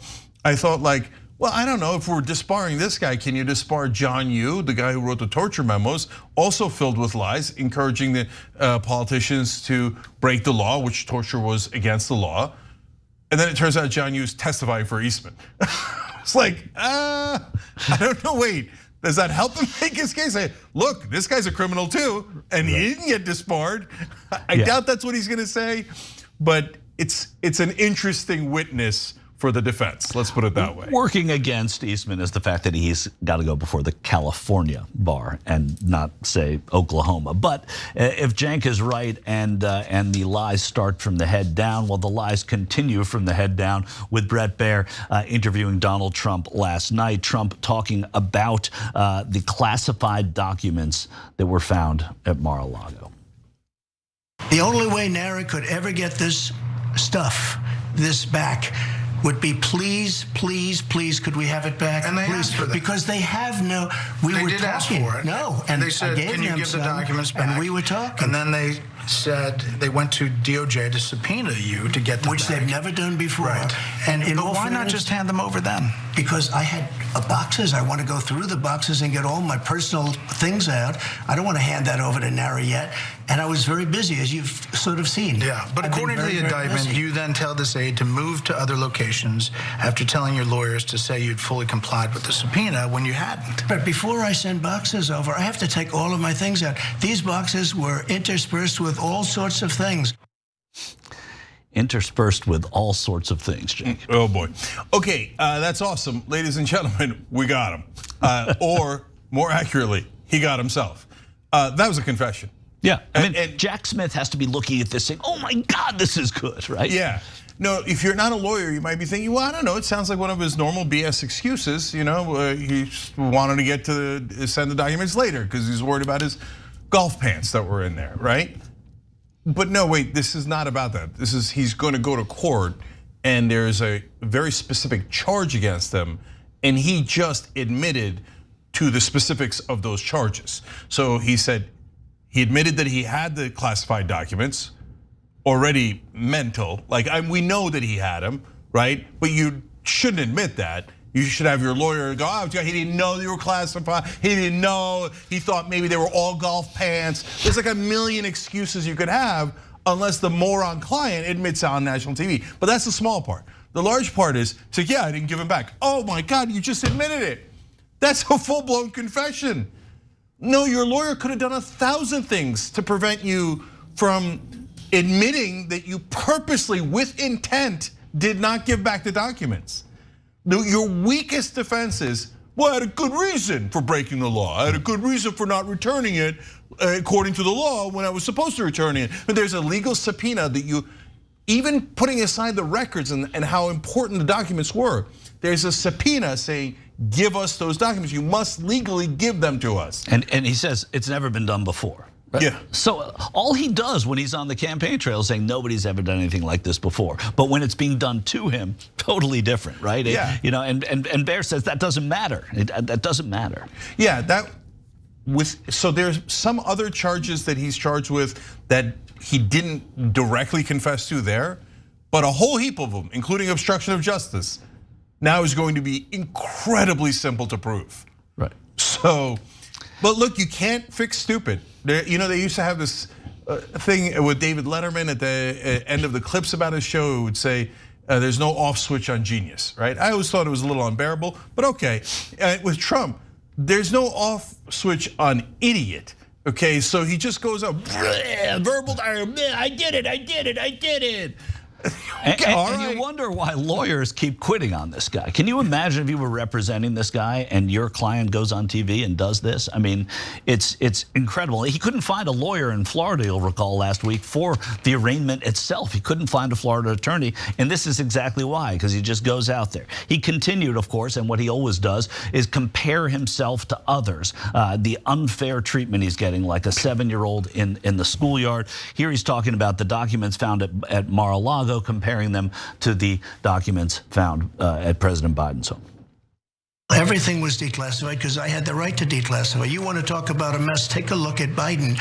I thought well, I don't know, if we're disbarring this guy, can you disbar John Yoo, the guy who wrote the torture memos, also filled with lies, encouraging the politicians to break the law, which torture was against the law. And then it turns out John Yoo's testifying for Eastman. It's I don't know, wait. Does that help him make his case? Say, look, this guy's a criminal too, and he didn't get disbarred. I doubt that's what he's gonna say, but it's an interesting witness for the defense. Let's put it that way. Working against Eastman is the fact that he's got to go before the California bar and not, say, Oklahoma. But if Cenk is right and the lies start from the head down, well, the lies continue from the head down with Bret Baier interviewing Donald Trump last night. Trump talking about the classified documents that were found at Mar-a-Lago. The only way NARA could ever get this back, would be please, could we have it back? And they please, asked for that. Because they have no, they did ask for it. No, and they said, can you give the documents back? And we were talking. And then they said they went to DOJ to subpoena you to get them Which back. they've never done before. Right. But why not just hand them over then? Because I had boxes. I want to go through the boxes and get all my personal things out. I don't want to hand that over to NARA yet. And I was very busy, as you've sort of seen. Yeah, but according to the indictment, you then tell this aide to move to other locations after telling your lawyers to say you'd fully complied with the subpoena when you hadn't. But before I send boxes over, I have to take all of my things out. These boxes were interspersed with all sorts of things. Interspersed with all sorts of things, Jake. Oh boy. Okay, that's awesome. Ladies and gentlemen, we got him. Or more accurately, he got himself. That was a confession. Yeah, and Jack Smith has to be looking at this saying, oh my God, this is good, right? Yeah. No, if you're not a lawyer, you might be thinking, well, I don't know, it sounds like one of his normal BS excuses. He wanted to get to send the documents later because he's worried about his golf pants that were in there, right? But no, wait, this is not about that. He's going to go to court and there's a very specific charge against him, and he just admitted to the specifics of those charges. So he said, he admitted that he had the classified documents, already mental. We know that he had them, right? But you shouldn't admit that. You should have your lawyer go, oh, he didn't know they were classified. He didn't know, he thought maybe they were all golf pants. There's like a million excuses you could have unless the moron client admits on national TV. But that's the small part. The large part is, yeah, I didn't give him back. Oh my God, you just admitted it. That's a full-blown confession. No, your lawyer could have done 1,000 things to prevent you from admitting that you purposely, with intent, did not give back the documents. Your weakest defense is, well, I had a good reason for breaking the law. I had a good reason for not returning it according to the law when I was supposed to return it. But there's a legal subpoena that you, even putting aside the records and how important the documents were, there's a subpoena saying, give us those documents. You must legally give them to us. And he says it's never been done before. Right? Yeah. So all he does when he's on the campaign trail is saying nobody's ever done anything like this before. But when it's being done to him, totally different, right? Yeah. And Baier says that doesn't matter. That doesn't matter. Yeah. So there's some other charges that he's charged with that he didn't directly confess to there, but a whole heap of them, including obstruction of justice, now is going to be incredibly simple to prove. So, but look, you can't fix stupid. They used to have this thing with David Letterman at the end of the clips about his show. It would say, there's no off switch on genius, right? I always thought it was a little unbearable, but okay. With Trump, there's no off switch on idiot. Okay, so he just goes up, verbal diarrhea, I did it. And you wonder why lawyers keep quitting on this guy. Can you imagine if you were representing this guy and your client goes on TV and does this? I mean, it's incredible. He couldn't find a lawyer in Florida, you'll recall, last week for the arraignment itself. He couldn't find a Florida attorney, and this is exactly why, because he just goes out there. He continued, of course, and what he always does is compare himself to others. The unfair treatment he's getting, like a 7-year-old in the schoolyard. Here he's talking about the documents found at Mar-a-Lago, comparing them to the documents found at President Biden's home. Everything was declassified because I had the right to declassify. You want to talk about a mess? Take a look at Biden,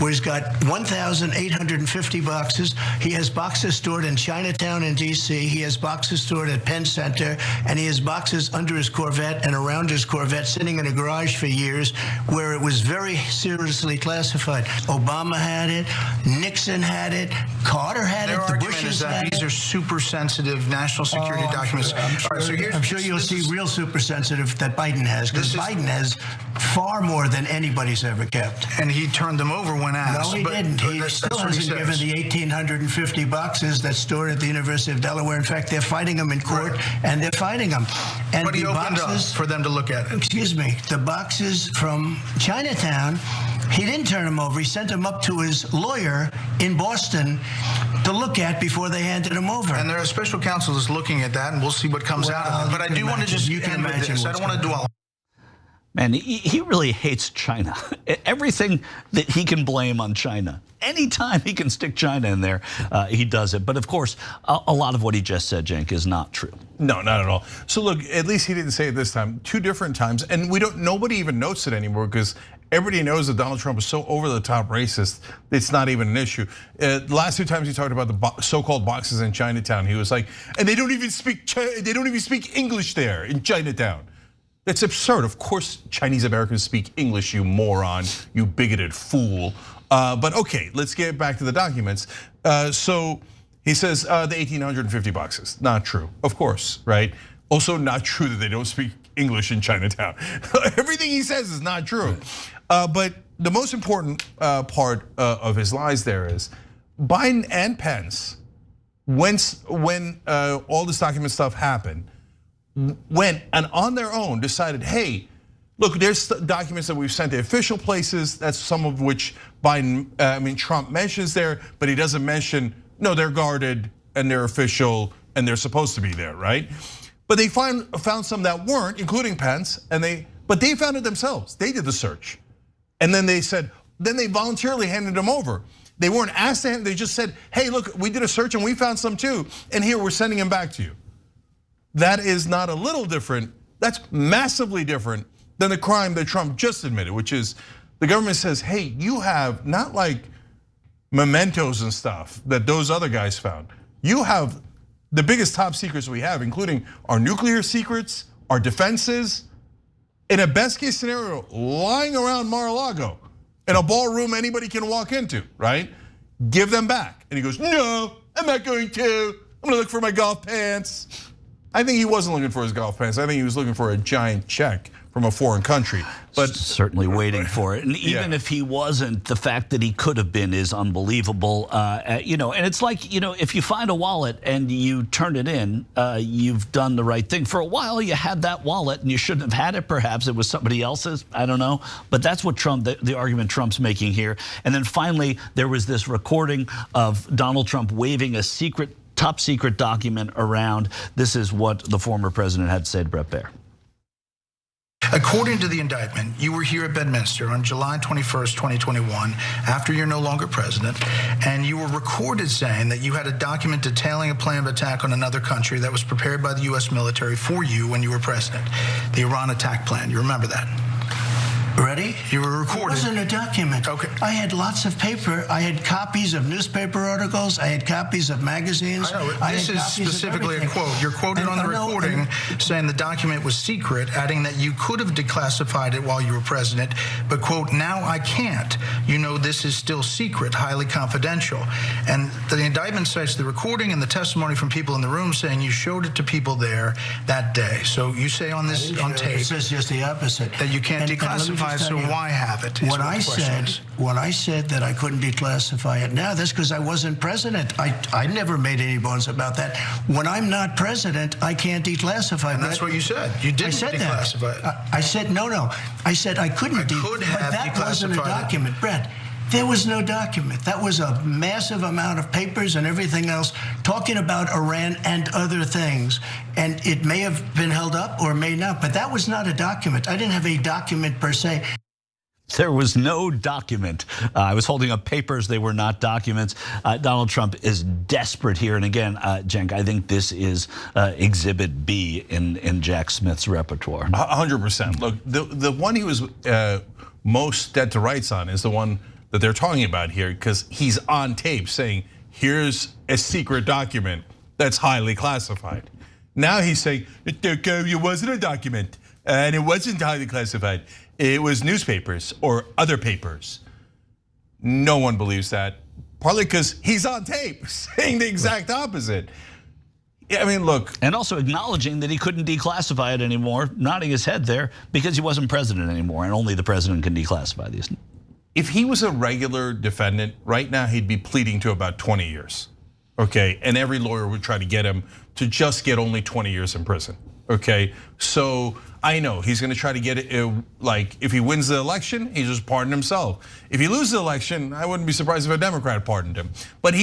where he's got 1,850 boxes. He has boxes stored in Chinatown in D.C. He has boxes stored at Penn Center, and he has boxes under his Corvette and around his Corvette sitting in a garage for years where it was very seriously classified. Obama had it, Nixon had it, Carter had it, the Bushes had it. These are super sensitive national security documents. I'm sure you'll see real super sensitive that Biden has, because Biden has far more than anybody's ever kept. And he turned them over when asked. No, he didn't. He still hasn't given the 1,850 boxes that's stored at the University of Delaware. In fact, they're fighting them in court, and they're fighting them. And but he opened up for them to look at. Excuse me, the boxes from Chinatown, he didn't turn them over. He sent them up to his lawyer in Boston to look at before they handed them over. And there are special counsel that's looking at that, and we'll see what comes out of it. But I do want to just end with this. I don't want to dwell. Man, he really hates China. Everything that he can blame on China, anytime he can stick China in there, he does it. But of course, a lot of what he just said, Cenk, is not true. No, not at all. So look, at least he didn't say it this time. 2 different times, and nobody even notes it anymore because everybody knows that Donald Trump is so over the top racist. It's not even an issue. The last 2 times he talked about the so-called boxes in Chinatown, he was like, and they don't even speak English there in Chinatown. That's absurd. Of course, Chinese Americans speak English, you moron, you bigoted fool. But okay, let's get back to the documents. So he says the 1,850 boxes, not true. Of course, right? Also not true that they don't speak English in Chinatown. Everything he says is not true. But the most important part of his lies there is Biden and Pence, when all this document stuff happened, went and on their own decided, hey, look, there's documents that we've sent to official places. That's some of which Trump mentions there, but he doesn't mention, no, they're guarded and they're official and they're supposed to be there, right? But they found some that weren't, including Pence, but they found it themselves. They did the search. And then they said, then they voluntarily handed them over. They weren't asked to hand, they just said, hey, look, we did a search and we found some too, and here, we're sending them back to you. That is not a little different, that's massively different than the crime that Trump just admitted, which is the government says, hey, you have not like mementos and stuff that those other guys found. You have the biggest top secrets we have, including our nuclear secrets, our defenses, in a best case scenario, lying around Mar-a-Lago in a ballroom anybody can walk into, right? Give them back. And he goes, no, I'm not going to. I'm gonna look for my golf pants. I think he wasn't looking for his golf pants. I think he was looking for a giant check from a foreign country. But certainly waiting for it. And even if he wasn't, the fact that he could have been is unbelievable. And it's like, if you find a wallet and you turn it in, you've done the right thing. For a while, you had that wallet and you shouldn't have had it. Perhaps it was somebody else's. I don't know. But that's what the argument Trump's making here. And then finally, there was this recording of Donald Trump waving a top secret document around. This is what the former president had said, Bret Baier. According to the indictment, you were here at Bedminster on July 21st, 2021, after you're no longer president, and you were recorded saying that you had a document detailing a plan of attack on another country that was prepared by the US military for you when you were president. The Iran attack plan, you remember that? Ready? You were recorded. It wasn't a document. Okay. I had lots of paper. I had copies of newspaper articles. I had copies of magazines. I know. This had is copies of specifically a everything. quote. You're quoted on the recording saying the document was secret, adding that you could have declassified it while you were president, but, quote, now I can't. You know this is still secret, highly confidential. And the indictment cites the recording and the testimony from people in the room saying you showed it to people there that day. So you say on this on tape It says just the opposite. that you can't And let me declassify it, just so tell you, why have it? is When what I the question said is. when I said that I couldn't declassify it now, that's because I wasn't president. I never made any bones about that. When I'm not president, I can't declassify. And that's what you said. You didn't I said declassify it. I said no. I said I couldn't. I could have but that wasn't a declassified it. document, Bret. There was no document. That was a massive amount of papers and everything else talking about Iran and other things. And it may have been held up or may not, but that was not a document. I didn't have a document per se. There was no document. I was holding up papers. They were not documents. Donald Trump is desperate here. And again, Cenk, I think this is Exhibit B in Jack Smith's repertoire. 100%. Look, the one he was most dead to rights on is the one that they're talking about here, because he's on tape saying, here's a secret document that's highly classified. Now he's saying, it wasn't a document and it wasn't highly classified. It was newspapers or other papers. No one believes that, partly because he's on tape saying the exact opposite. I mean, look. And also acknowledging that he couldn't declassify it anymore, nodding his head there, because he wasn't president anymore, and only the president can declassify these. If he was a regular defendant, right now he'd be pleading to about 20 years, okay? And every lawyer would try to get him to just get only 20 years in prison, okay? So I know he's gonna try to get it, like if he wins the election, he just pardon himself. If he loses the election, I wouldn't be surprised if a Democrat pardoned him. But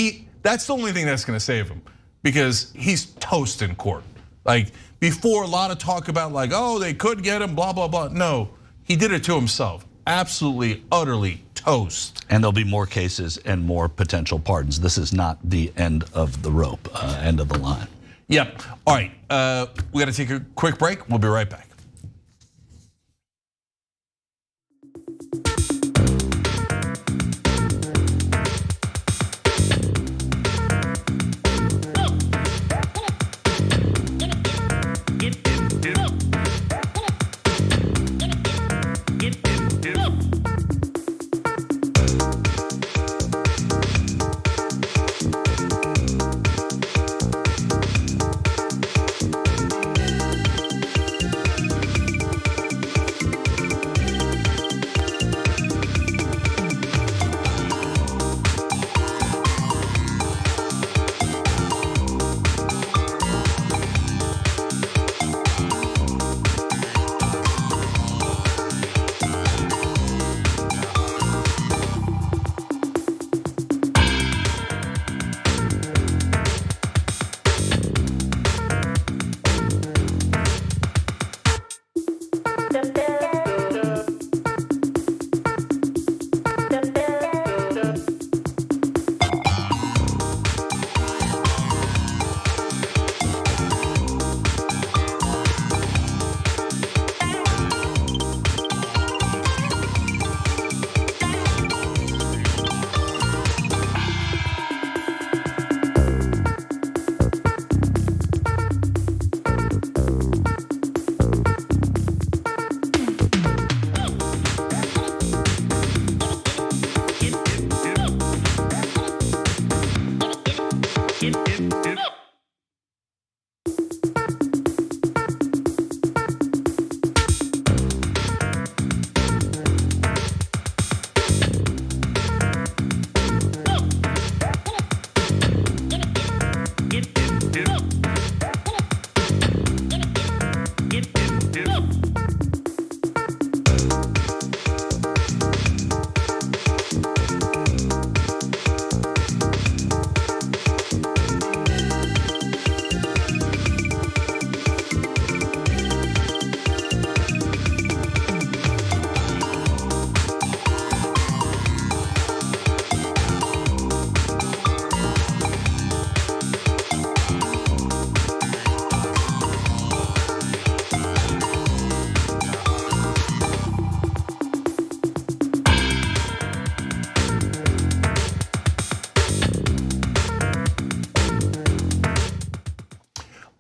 that's the only thing that's gonna save him, because he's toast in court. Like before, a lot of talk about like, oh, they could get him, blah, blah, blah. No, he did it to himself. Absolutely, utterly toast. And there'll be more cases and more potential pardons. This is not the end of the rope, end of the line. Yep. All right, we got to take a quick break. We'll be right back.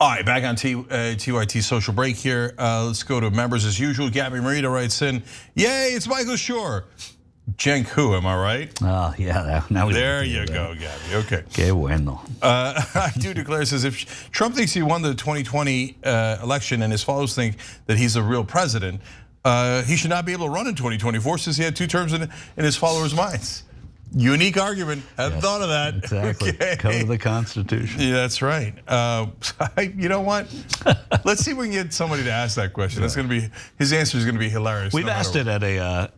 All right, back on TYT social break here. Let's go to members as usual. Gabby Marita writes in, yay, it's Michael Schur. Cenk who, am I right? Oh, yeah, now we there you go, Gabby, okay. Que bueno. I do declare says, if Trump thinks he won the 2020 election and his followers think that he's a real president, he should not be able to run in 2024 since he had 2 terms in his followers' minds. Unique argument. Hadn't thought of that. Exactly. Okay. Code of the Constitution. Yeah, that's right. You know what? Let's see if we can get somebody to ask that question. That's going to be his answer is going to be hilarious. We've asked it at a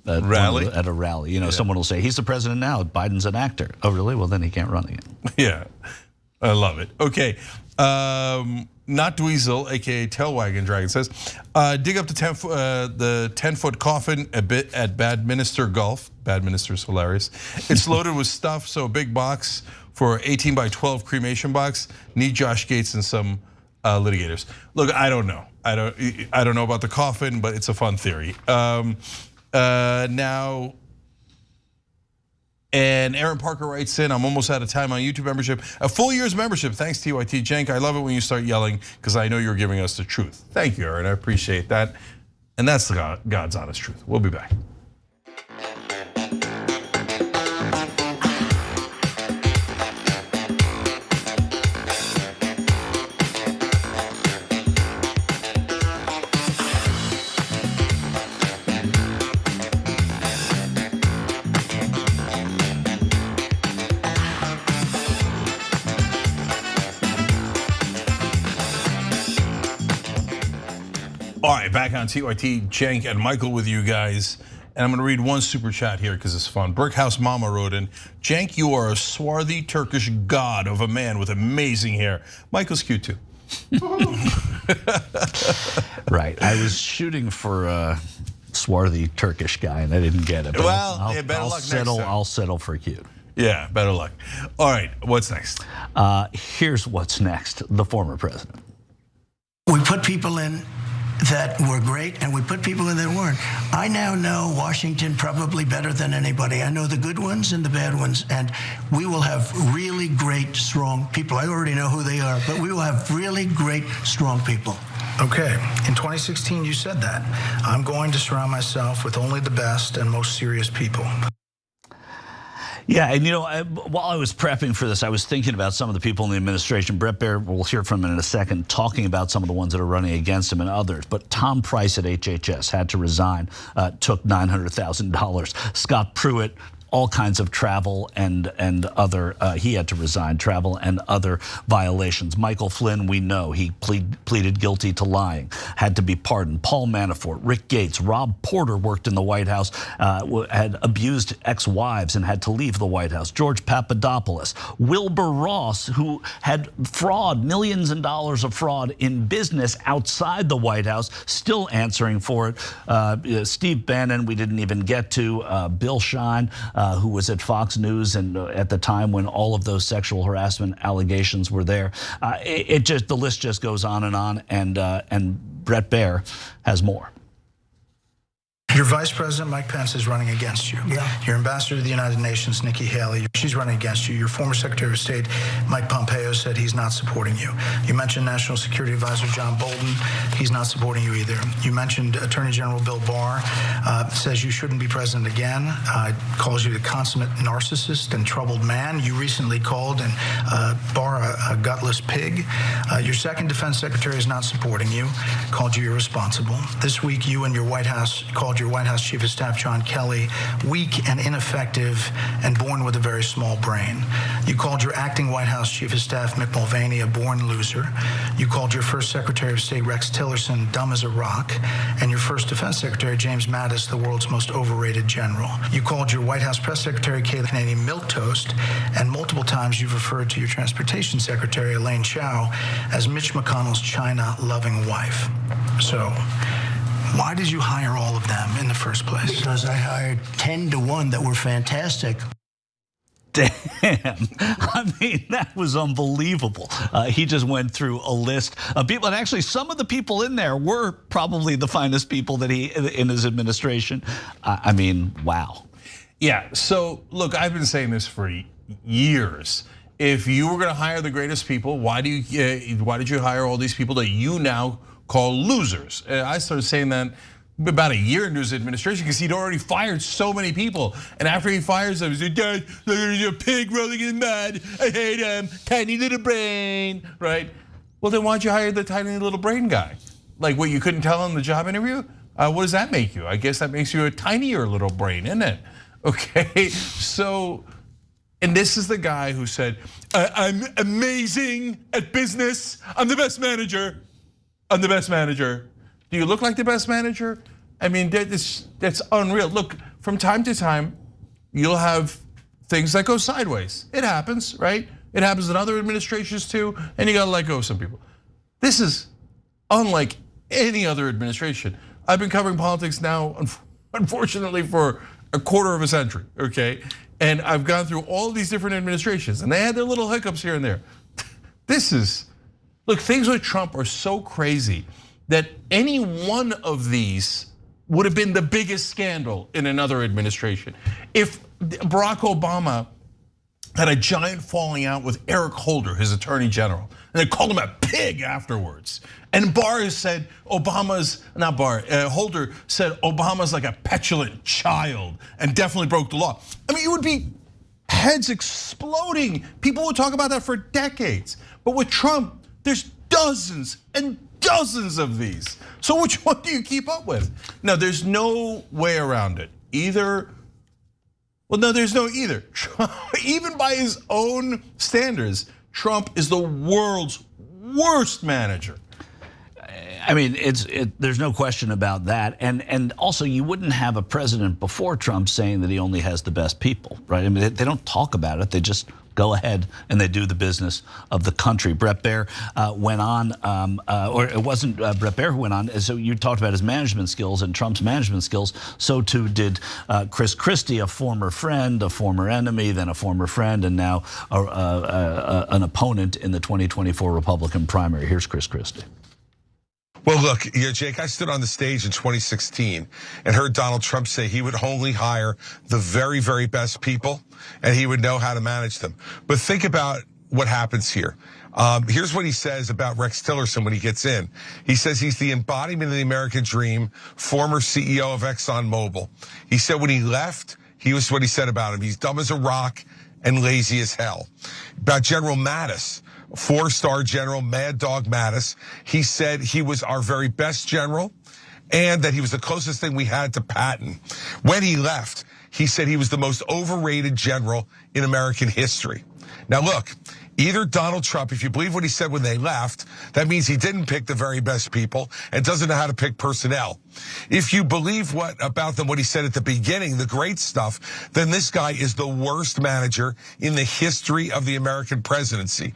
rally. At a rally, you know, someone will say he's the president now. Biden's an actor. Oh, really? Well, then he can't run again. Yeah, I love it. Okay. Not Dweezil, aka Tailwagon Dragon says, dig up the 10-foot coffin a bit at Badminster Golf. Badminster's hilarious. It's loaded with stuff, so a big box for 18 by 12 cremation box. Need Josh Gates and some litigators. Look, I don't know. I don't know about the coffin, but it's a fun theory. Now. And Aaron Parker writes in, I'm almost out of time on YouTube membership. A full year's membership, thanks TYT. Cenk, I love it when you start yelling because I know you're giving us the truth. Thank you, Aaron, I appreciate that. And that's the God's honest truth. We'll be back. All right, back on TYT, Cenk and Michael with you guys. And I'm gonna read one super chat here because it's fun. Brickhouse Mama wrote in, Cenk, you are a swarthy Turkish god of a man with amazing hair. Michael's cute too. Right, I was shooting for a swarthy Turkish guy and I didn't get it. Well, yeah, better luck next time. I'll settle for cute. Yeah, better luck. All right, what's next? Here's what's next, the former president. We put people in that were great, and we put people in that weren't. I now know Washington probably better than anybody. I know the good ones and the bad ones, and we will have really great, strong people. I already know who they are, but we will have really great, strong people. Okay, in 2016 you said that. I'm going to surround myself with only the best and most serious people. Yeah, and you know, while I was prepping for this, I was thinking about some of the people in the administration. Bret Baier, we'll hear from him in a second, talking about some of the ones that are running against him and others. But Tom Price at HHS had to resign, took $900,000. Scott Pruitt, all kinds of travel and other, he had to resign, travel and other violations. Michael Flynn, we know, he pleaded guilty to lying, had to be pardoned. Paul Manafort, Rick Gates, Rob Porter worked in the White House, had abused ex-wives and had to leave the White House. George Papadopoulos, Wilbur Ross, who had fraud, millions of dollars of fraud in business outside the White House, still answering for it. Steve Bannon, we didn't even get to. Bill Shine, who was at Fox News and at the time when all of those sexual harassment allegations were there. The list just goes on, and Bret Baier has more. Your Vice President, Mike Pence, is running against you. Yeah. Your Ambassador to the United Nations, Nikki Haley, she's running against you. Your former Secretary of State, Mike Pompeo, said he's not supporting you. You mentioned National Security Advisor John Bolton. He's not supporting you either. You mentioned Attorney General Bill Barr, says you shouldn't be president again, calls you a consummate narcissist and troubled man. You recently called Barr a gutless pig. Your second Defense Secretary is not supporting you, called you irresponsible. This week, you and your White House called your White House Chief of Staff, John Kelly, weak and ineffective and born with a very small brain. You called your acting White House Chief of Staff, Mick Mulvaney, a born loser. You called your first Secretary of State, Rex Tillerson, dumb as a rock. And your first Defense Secretary, James Mattis, the world's most overrated general. You called your White House Press Secretary, Kayleigh Kennedy, milquetoast. And multiple times you've referred to your Transportation Secretary, Elaine Chao, as Mitch McConnell's China-loving wife. So, why did you hire all of them in the first place? Because I hired 10 to 1 that were fantastic. Damn, I mean, that was unbelievable. He just went through a list of people, and actually some of the people in there were probably the finest people that in his administration. I mean, wow. Yeah, so look, I've been saying this for years, if you were going to hire the greatest people, why did you hire all these people that you now call losers? I started saying that about a year into his administration because he'd already fired so many people. And after he fires them, he's like, "Dad, there's a pig rolling in mud. I hate him. Tiny little brain," right? Well, then why'd you hire the tiny little brain guy? Like what you couldn't tell in the job interview? What does that make you? I guess that makes you a tinier little brain, isn't it? Okay, so, and this is the guy who said, "I'm amazing at business. I'm the best manager. I'm the best manager." Do you look like the best manager? I mean, that's unreal. Look, from time to time, you'll have things that go sideways. It happens, right? It happens in other administrations too, and you gotta let go of some people. This is unlike any other administration. I've been covering politics now, unfortunately, for a quarter of a century, okay? And I've gone through all these different administrations, and they had their little hiccups here and there. Look, things with Trump are so crazy that any one of these would have been the biggest scandal in another administration. If Barack Obama had a giant falling out with Eric Holder, his attorney general, and they called him a pig afterwards. And Holder said Obama's like a petulant child and definitely broke the law. I mean, it would be heads exploding. People would talk about that for decades. But with Trump, there's dozens and dozens of these. So which one do you keep up with? No, there's no way around it. There's no either. Even by his own standards, Trump is the world's worst manager. I mean, there's no question about that. And also, you wouldn't have a president before Trump saying that he only has the best people, right? I mean, they don't talk about it. They just go ahead and they do the business of the country. Bret Baier went on, or it wasn't Bret Baier who went on. So you talked about his management skills and Trump's management skills. So too did Chris Christie, a former friend, a former enemy, then a former friend, and now an opponent in the 2024 Republican primary. Here's Chris Christie. Well, look, Jake, I stood on the stage in 2016 and heard Donald Trump say he would only hire the very, very best people and he would know how to manage them. But think about what happens here. Here's what he says about Rex Tillerson when he gets in. He says he's the embodiment of the American dream, former CEO of ExxonMobil. He said when he left, here's what he said about him. He's dumb as a rock and lazy as hell. About General Mattis, 4-star General Mad Dog Mattis, he said he was our very best general and that he was the closest thing we had to Patton. When he left, he said he was the most overrated general in American history. Now look, either Donald Trump, if you believe what he said when they left, that means he didn't pick the very best people and doesn't know how to pick personnel. If you believe what he said at the beginning, the great stuff, then this guy is the worst manager in the history of the American presidency.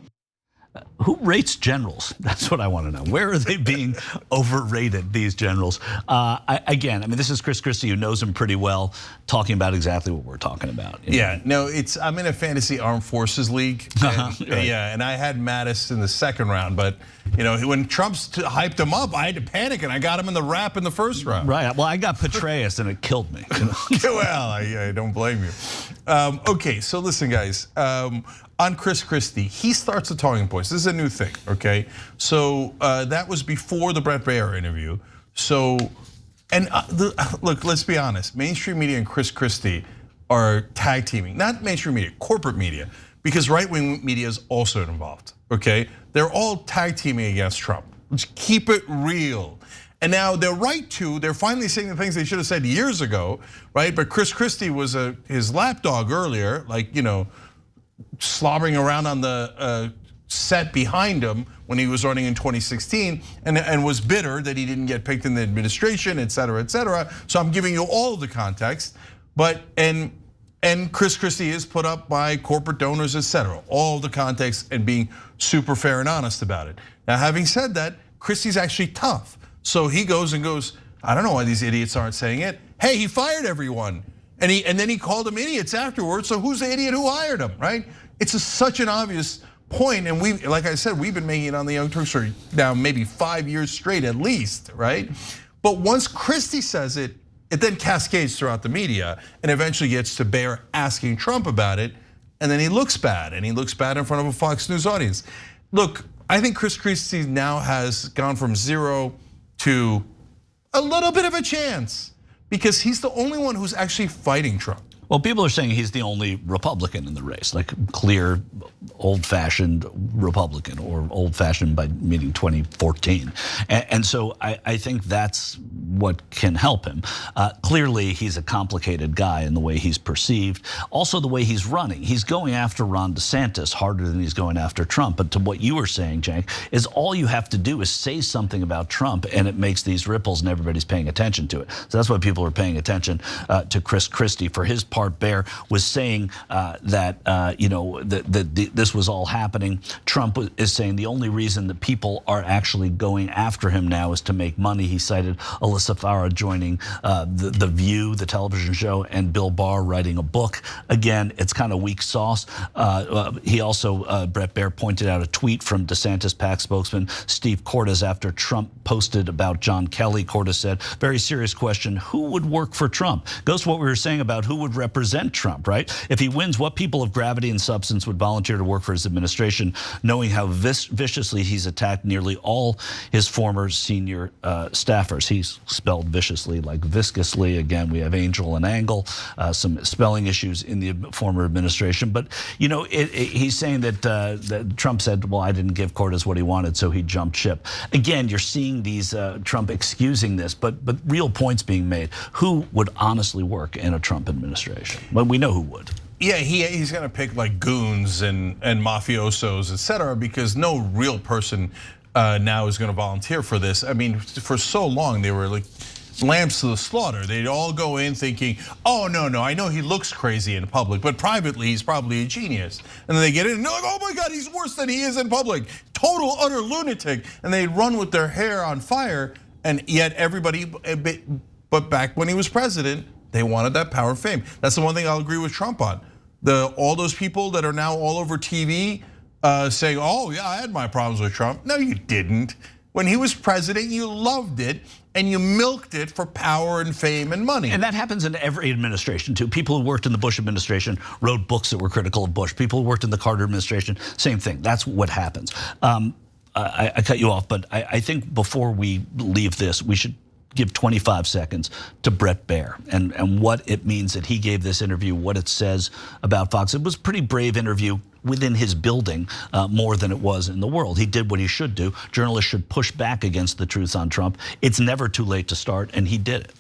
Who rates generals? That's what I want to know. Where are they being overrated, these generals? Again, I mean, this is Chris Christie, who knows him pretty well, talking about exactly what we're talking about. Yeah, no, I'm in a fantasy armed forces league. And, right. Yeah, and I had Mattis in the second round, but when Trump hyped him up, I had to panic and I got him in the wrap in the first round. Right, well, I got Petraeus and it killed me. Well, I don't blame you. Okay, so listen, guys. On Chris Christie, he starts the talking points. This is a new thing, okay? So that was before the Bret Baier interview. So, and look, let's be honest. Mainstream media and Chris Christie are tag teaming. Not mainstream media, corporate media, because right-wing media is also involved, okay? They're all tag teaming against Trump. Let's keep it real. And now they're finally saying the things they should have said years ago, right? But Chris Christie was his lapdog earlier, like, slobbering around on the set behind him when he was running in 2016 and was bitter that he didn't get picked in the administration, et cetera, et cetera. So I'm giving you all of the context. But, and Chris Christie is put up by corporate donors, et cetera. All of the context and being super fair and honest about it. Now, having said that, Christie's actually tough. So he goes, I don't know why these idiots aren't saying it. Hey, he fired everyone. And then he called them idiots afterwards. So who's the idiot who hired him, right? It's such an obvious point, and like I said, we've been making it on the Young Turks for now maybe 5 years straight at least, right? But once Christie says it, it then cascades throughout the media and eventually gets to Baier asking Trump about it. and then he looks bad, and he looks bad in front of a Fox News audience. Look, I think Chris Christie now has gone from 0 to a little bit of a chance because he's the only one who's actually fighting Trump. Well, people are saying he's the only Republican in the race, like clear, old-fashioned Republican, or old-fashioned by meaning 2014. And so I think that's what can help him. Clearly, he's a complicated guy in the way he's perceived. Also, the way he's running. He's going after Ron DeSantis harder than he's going after Trump. But to what you were saying, Cenk, is all you have to do is say something about Trump, and it makes these ripples, and everybody's paying attention to it. So that's why people are paying attention to Chris Christie. For his part, Baier was saying that this was all happening. Trump is saying the only reason that people are actually going after him now is to make money. He cited Alyssa Farah joining the View, the television show, and Bill Barr writing a book. Again, it's kind of weak sauce. He also, Bret Baier pointed out a tweet from DeSantis PAC spokesman Steve Cortes after Trump posted about John Kelly. Cortes said, very serious question, who would work for Trump? Goes to what we were saying about who would represent Trump, right? If he wins, what people of gravity and substance would volunteer to work for his administration, knowing how viciously he's attacked nearly all his former senior staffers? He's spelled viciously like viscously. Again, we have angel and angle, some spelling issues in the former administration. But, he's saying that Trump said, well, I didn't give Cortes what he wanted, so he jumped ship. Again, you're seeing these Trump excusing this, but real points being made. Who would honestly work in a Trump administration? Well, we know who would. Yeah, he's going to pick like goons and mafiosos, et cetera, because no real person now is going to volunteer for this. I mean, for so long they were like lambs to the slaughter. They'd all go in thinking, oh, no, I know he looks crazy in public, but privately he's probably a genius. And then they get in and they're like, oh my God, he's worse than he is in public. Total, utter lunatic. And they'd run with their hair on fire, and yet everybody, but back when he was president, they wanted that power and fame. That's the one thing I'll agree with Trump on. All those people that are now all over TV saying, oh yeah, I had my problems with Trump. No, you didn't. When he was president, you loved it and you milked it for power and fame and money. And that happens in every administration too. People who worked in the Bush administration wrote books that were critical of Bush. People who worked in the Carter administration, same thing. That's what happens. I cut you off, but I think before we leave this, we should give 25 seconds to Bret Baier and what it means that he gave this interview, what it says about Fox. It was a pretty brave interview within his building, more than it was in the world. He did what he should do. Journalists should push back against the truth on Trump. It's never too late to start, and he did it.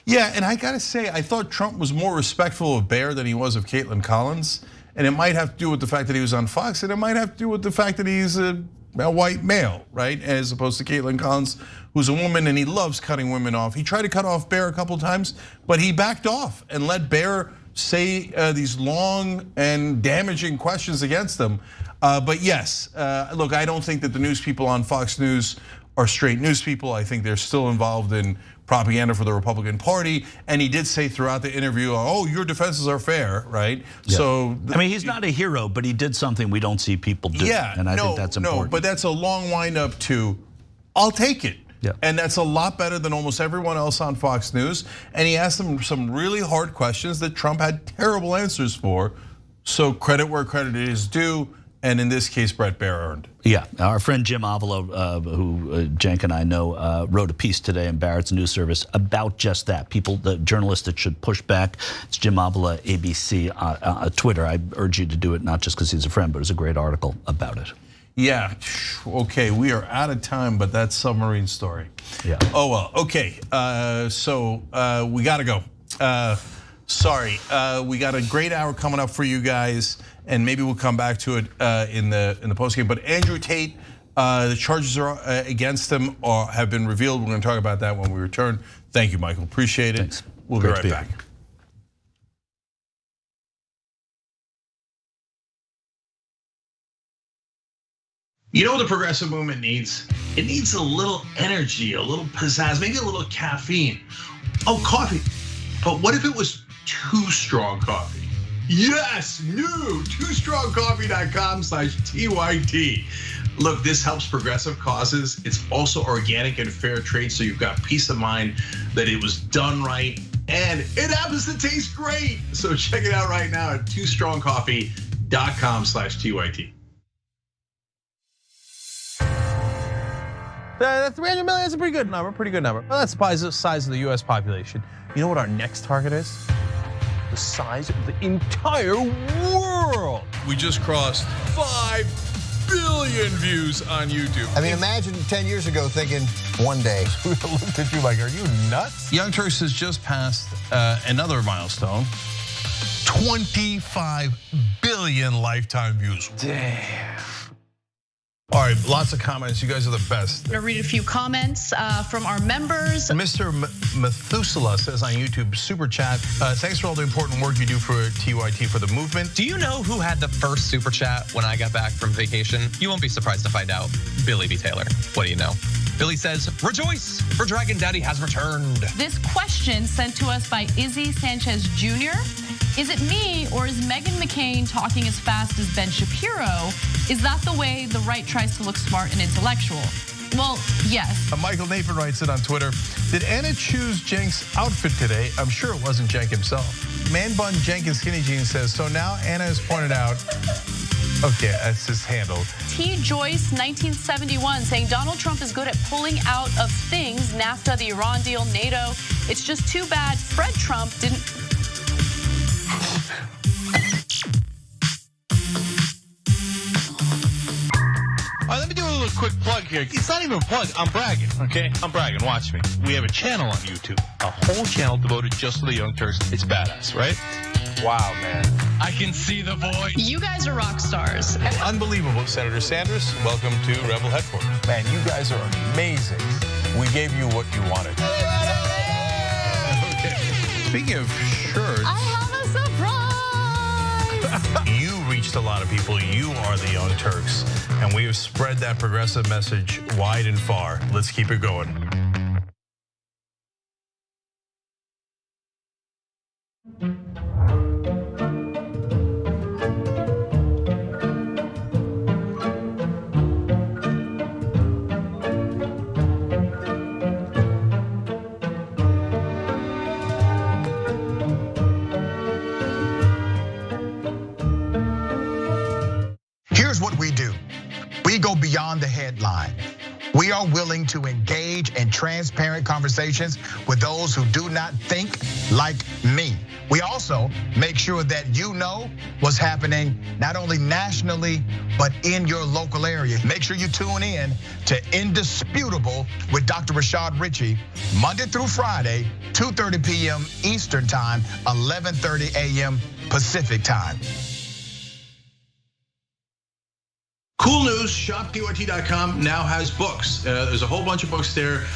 Yeah, and I gotta say, I thought Trump was more respectful of Baier than he was of Caitlin Collins. And it might have to do with the fact that he was on Fox, and it might have to do with the fact that he's a white male, right? As opposed to Caitlin Collins, who's a woman, and he loves cutting women off. He tried to cut off Baier a couple of times, but he backed off and let Baier say these long and damaging questions against him. But yes, look, I don't think that the news people on Fox News are straight news people. I think they're still involved in propaganda for the Republican Party. And he did say throughout the interview, oh, your defenses are fair, right? Yeah. So I mean, he's not a hero, but he did something we don't see people do. Yeah, and I think that's important. No, but that's a long wind up to, I'll take it. Yeah. And that's a lot better than almost everyone else on Fox News. And he asked them some really hard questions that Trump had terrible answers for. So credit where credit is due. And in this case, Bret Baier earned. Yeah, our friend Jim Avila, who Cenk and I know, wrote a piece today in Barrett's News Service about just that. People, the journalists that should push back. It's Jim Avila, ABC, Twitter. I urge you to do it, not just because he's a friend, but it's a great article about it. Yeah, okay, we are out of time, but that submarine story. Yeah. Oh well, okay, so we gotta go. Sorry, we got a great hour coming up for you guys, and maybe we'll come back to it in the post game. But Andrew Tate, the charges are against him or have been revealed. We're gonna talk about that when we return. Thank you, Michael, appreciate it. Thanks. We'll be right back. You know what the progressive movement needs? It needs a little energy, a little pizzazz, maybe a little caffeine. Oh, coffee. But what if it was Too Strong Coffee? Yes, new, toostrongcoffee.com/TYT. Look, this helps progressive causes. It's also organic and fair trade, so you've got peace of mind that it was done right, and it happens to taste great. So check it out right now at toostrongcoffee.com. patreon.com/TYT. That 300 million is a pretty good number, Well, that's the size of the US population. You know what our next target is? The size of the entire world. We just crossed 5 billion views on YouTube. I mean, imagine 10 years ago thinking one day. We looked at you like, are you nuts? Young Turks has just passed another milestone. 25 billion lifetime views. Damn. All right, lots of comments. You guys are the best. I'm gonna read a few comments from our members. Mr. Methuselah says on YouTube, super chat, thanks for all the important work you do for TYT for the movement. Do you know who had the first super chat when I got back from vacation? You won't be surprised to find out. Billy B. Taylor. What do you know? Billy says, rejoice, for Dragon Daddy has returned. This question sent to us by Izzy Sanchez Jr. Is it me or is Meghan McCain talking as fast as Ben Shapiro? Is that the way the right tries to look smart and intellectual? Well, yes. Michael Nathan writes it on Twitter. Did Anna choose Cenk's outfit today? I'm sure it wasn't Cenk himself. Man Bun Cenk and Skinny Jeans says, so now Anna has pointed out, okay, that's his handle. T. Joyce, 1971, saying Donald Trump is good at pulling out of things, NAFTA, the Iran deal, NATO. It's just too bad Fred Trump didn't. All right, let me do a little quick plug here. It's not even a plug, I'm bragging, okay? I'm bragging, watch me. We have a channel on YouTube, a whole channel devoted just to the Young Turks. It's badass, right? Wow, man. I can see the voice. You guys are rock stars. Unbelievable. Senator Sanders, welcome to Rebel Headquarters. Man, you guys are amazing. We gave you what you wanted. Okay. Speaking of shirts. I have a surprise. You reached a lot of people. You are the Young Turks. And we have spread that progressive message wide and far. Let's keep it going. Here's what we do. We go beyond the headline. We are willing to engage in transparent conversations with those who do not think like me. We also make sure that you know what's happening not only nationally, but in your local area. Make sure you tune in to Indisputable with Dr. Rashad Ritchie, Monday through Friday, 2:30 p.m. Eastern Time, 11:30 a.m. Pacific Time. Cool news, shoptyt.com now has books. There's a whole bunch of books there.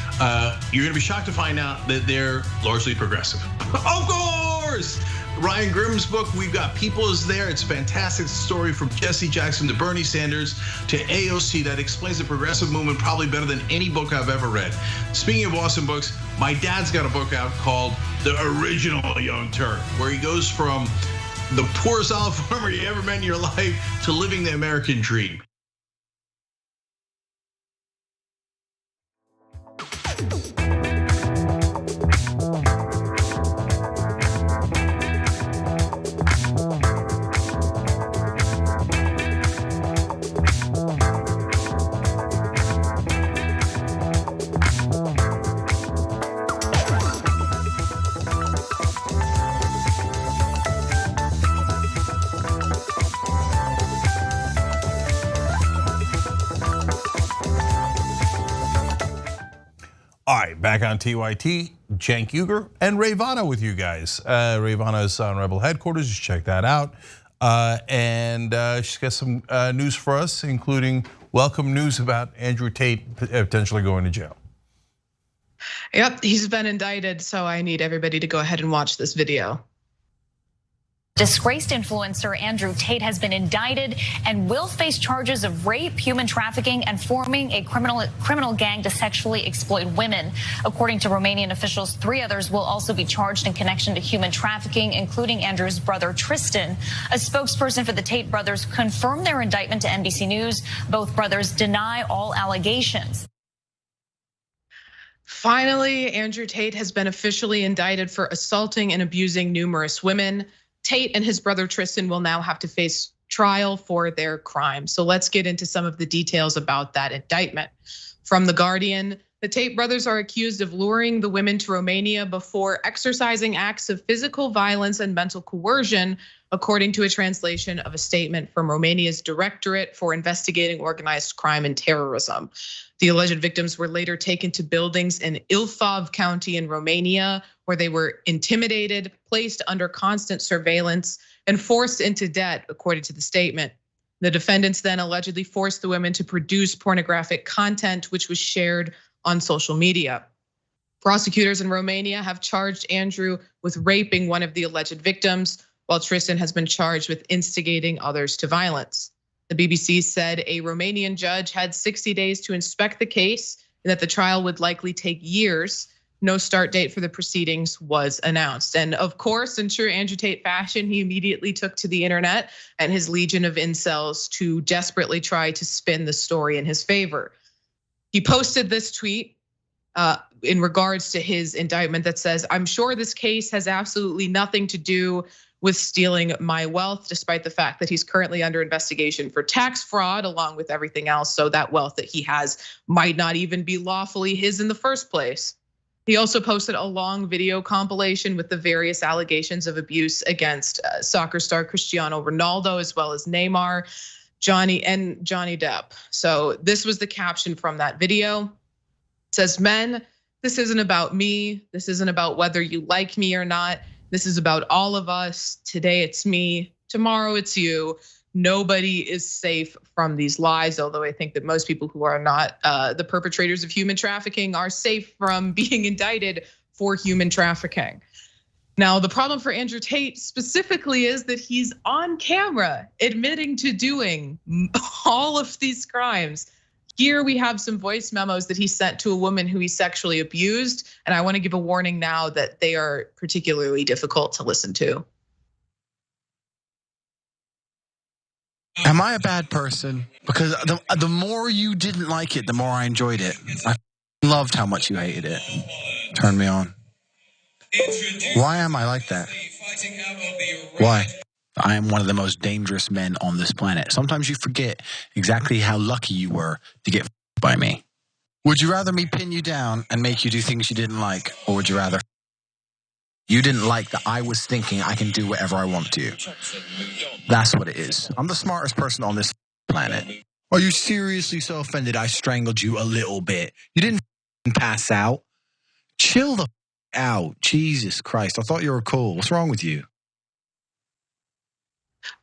You're gonna be shocked to find out that they're largely progressive. Of course! Ryan Grimm's book, We've Got People, is there. It's a fantastic story from Jesse Jackson to Bernie Sanders to AOC that explains the progressive movement probably better than any book I've ever read. Speaking of awesome books, my dad's got a book out called The Original Young Turk, where he goes from the poorest olive farmer you ever met in your life to living the American dream. All right, back on TYT, Cenk Uygur and Ravana with you guys. Ravana is on Rebel Headquarters, just check that out. And she's got some news for us, including welcome news about Andrew Tate potentially going to jail. Yep, he's been indicted, so I need everybody to go ahead and watch this video. Disgraced influencer Andrew Tate has been indicted and will face charges of rape, human trafficking, and forming a criminal gang to sexually exploit women. According to Romanian officials, 3 others will also be charged in connection to human trafficking, including Andrew's brother Tristan. A spokesperson for the Tate brothers confirmed their indictment to NBC News. Both brothers deny all allegations. Finally, Andrew Tate has been officially indicted for assaulting and abusing numerous women. Tate and his brother Tristan will now have to face trial for their crime. So let's get into some of the details about that indictment. From The Guardian, the Tate brothers are accused of luring the women to Romania before exercising acts of physical violence and mental coercion, according to a translation of a statement from Romania's Directorate for Investigating Organized Crime and Terrorism. The alleged victims were later taken to buildings in Ilfov County in Romania, where they were intimidated, placed under constant surveillance, and forced into debt, according to the statement. The defendants then allegedly forced the women to produce pornographic content, which was shared on social media. Prosecutors in Romania have charged Andrew with raping one of the alleged victims, while Tristan has been charged with instigating others to violence. The BBC said a Romanian judge had 60 days to inspect the case and that the trial would likely take years. No start date for the proceedings was announced. And of course, in true Andrew Tate fashion, he immediately took to the internet and his legion of incels to desperately try to spin the story in his favor. He posted this tweet in regards to his indictment that says, "I'm sure this case has absolutely nothing to do with stealing my wealth, despite the fact that he's currently under investigation for tax fraud, along with everything else. So that wealth that he has might not even be lawfully his in the first place." He also posted a long video compilation with the various allegations of abuse against soccer star Cristiano Ronaldo, as well as Neymar, Johnny Depp. So this was the caption from that video. It says, "Men, this isn't about me. This isn't about whether you like me or not. This is about all of us. Today it's me, tomorrow it's you. Nobody is safe from these lies," although I think that most people who are not the perpetrators of human trafficking are safe from being indicted for human trafficking. Now, the problem for Andrew Tate specifically is that he's on camera admitting to doing all of these crimes. Here we have some voice memos that he sent to a woman who he sexually abused, and I want to give a warning now that they are particularly difficult to listen to. Am I a bad person? Because the more you didn't like it, the more I enjoyed it. I loved how much you hated it. Turned me on. Why am I like that? Why? I am one of the most dangerous men on this planet. Sometimes you forget exactly how lucky you were to get by me. Would you rather me pin you down and make you do things you didn't like? Or would you rather you didn't like that I was thinking I can do whatever I want to? That's what it is. I'm the smartest person on this planet. Are you seriously so offended I strangled you a little bit? You didn't pass out. Chill the out. Jesus Christ. I thought you were cool. What's wrong with you?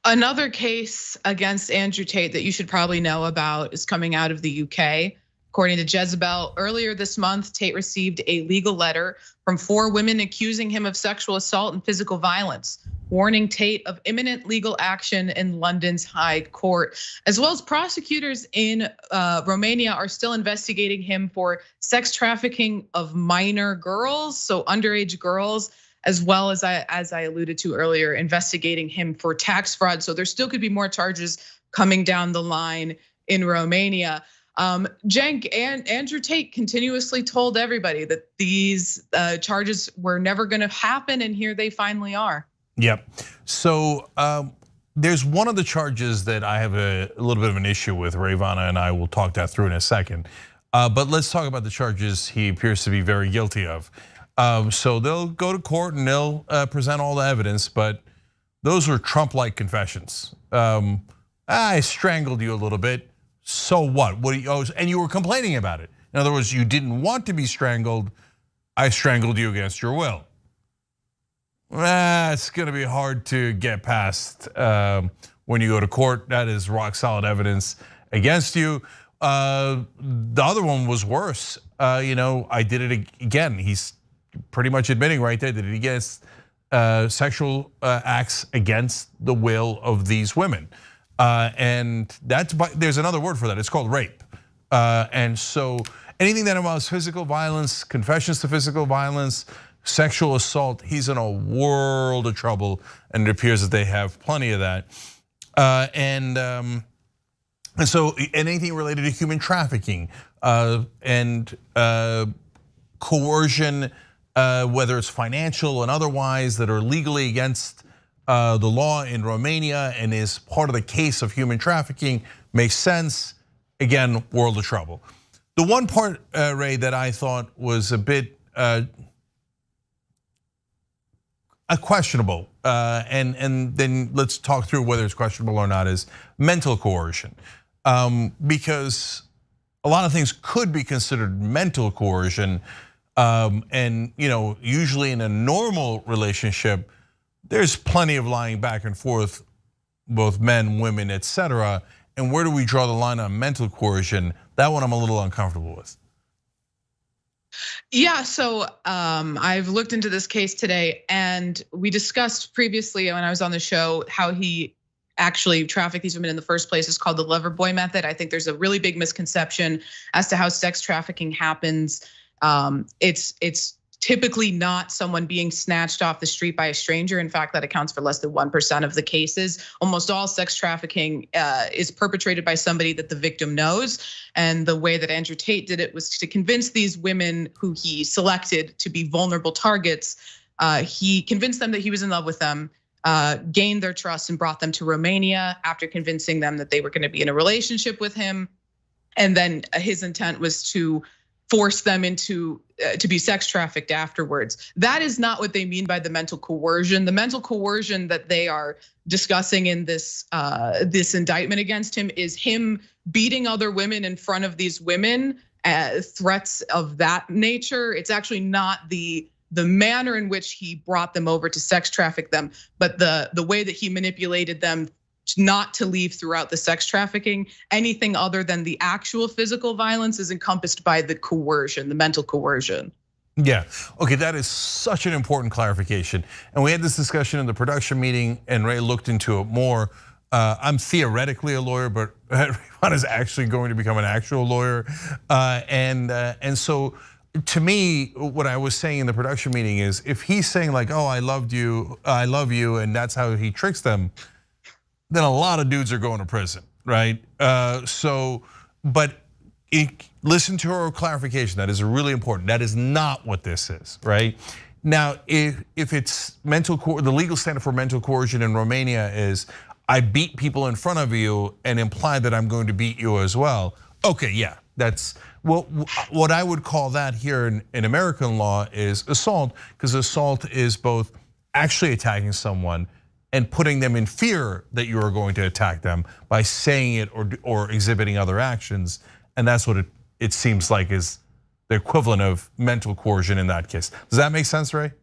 Another case against Andrew Tate that you should probably know about is coming out of the UK. According to Jezebel, earlier this month, Tate received a legal letter from 4 women accusing him of sexual assault and physical violence, warning Tate of imminent legal action in London's High Court, as well as prosecutors in Romania are still investigating him for sex trafficking of minor girls, so underage girls, as well as I alluded to earlier, investigating him for tax fraud. So there still could be more charges coming down the line in Romania. Cenk and Andrew Tate continuously told everybody that these charges were never gonna happen, and here they finally are. Yep. So there's one of the charges that I have a little bit of an issue with. Ravana and I will talk that through in a second. But let's talk about the charges he appears to be very guilty of. So they'll go to court and they'll present all the evidence, but those are Trump-like confessions. I strangled you a little bit. So what? What do you? And you were complaining about it. In other words, you didn't want to be strangled. I strangled you against your will. It's going to be hard to get past when you go to court. That is rock solid evidence against you. The other one was worse. I did it again. He's pretty much admitting right there that he gets sexual acts against the will of these women. And there's another word for that. It's called rape. And so anything that involves physical violence, confessions to physical violence, sexual assault, he's in a world of trouble, and it appears that they have plenty of that. And so anything related to human trafficking and coercion, whether it's financial and otherwise, that are legally against the law in Romania and is part of the case of human trafficking makes sense. Again, world of trouble. The one part, Ray, that I thought was a bit questionable, and then let's talk through whether it's questionable or not, is mental coercion. Because a lot of things could be considered mental coercion, and usually in a normal relationship, there's plenty of lying back and forth, both men, women, etc. And where do we draw the line on mental coercion? That one I'm a little uncomfortable with. Yeah, so I've looked into this case today, and we discussed previously when I was on the show how he actually trafficked these women in the first place. Is called the lover boy method. I think there's a really big misconception as to how sex trafficking happens. It's typically not someone being snatched off the street by a stranger. In fact, that accounts for less than 1% of the cases. Almost all sex trafficking is perpetrated by somebody that the victim knows. And the way that Andrew Tate did it was to convince these women who he selected to be vulnerable targets. He convinced them that he was in love with them, gained their trust and brought them to Romania after convincing them that they were gonna be in a relationship with him. And then his intent was to force them into to be sex trafficked afterwards. That is not what they mean by the mental coercion. The mental coercion that they are discussing in this indictment against him is him beating other women in front of these women, threats of that nature. It's actually not the manner in which he brought them over to sex traffic them, but the way that he manipulated them not to leave throughout the sex trafficking. Anything other than the actual physical violence is encompassed by the coercion, the mental coercion. Yeah, okay, that is such an important clarification. And we had this discussion in the production meeting, and Ray looked into it more. I'm theoretically a lawyer, but Ron is actually going to become an actual lawyer. And so to me, what I was saying in the production meeting is, if he's saying like, oh, I love you, and that's how he tricks them, then a lot of dudes are going to prison, right? But listen to her clarification. That is really important. That is not what this is, right? Now, if it's the legal standard for mental coercion in Romania is, I beat people in front of you and imply that I'm going to beat you as well. Okay, yeah, that's what I would call that here in American law is assault, because assault is both actually attacking someone and putting them in fear that you are going to attack them by saying it or exhibiting other actions. And that's what it seems like is the equivalent of mental coercion in that case. Does that make sense, Ray?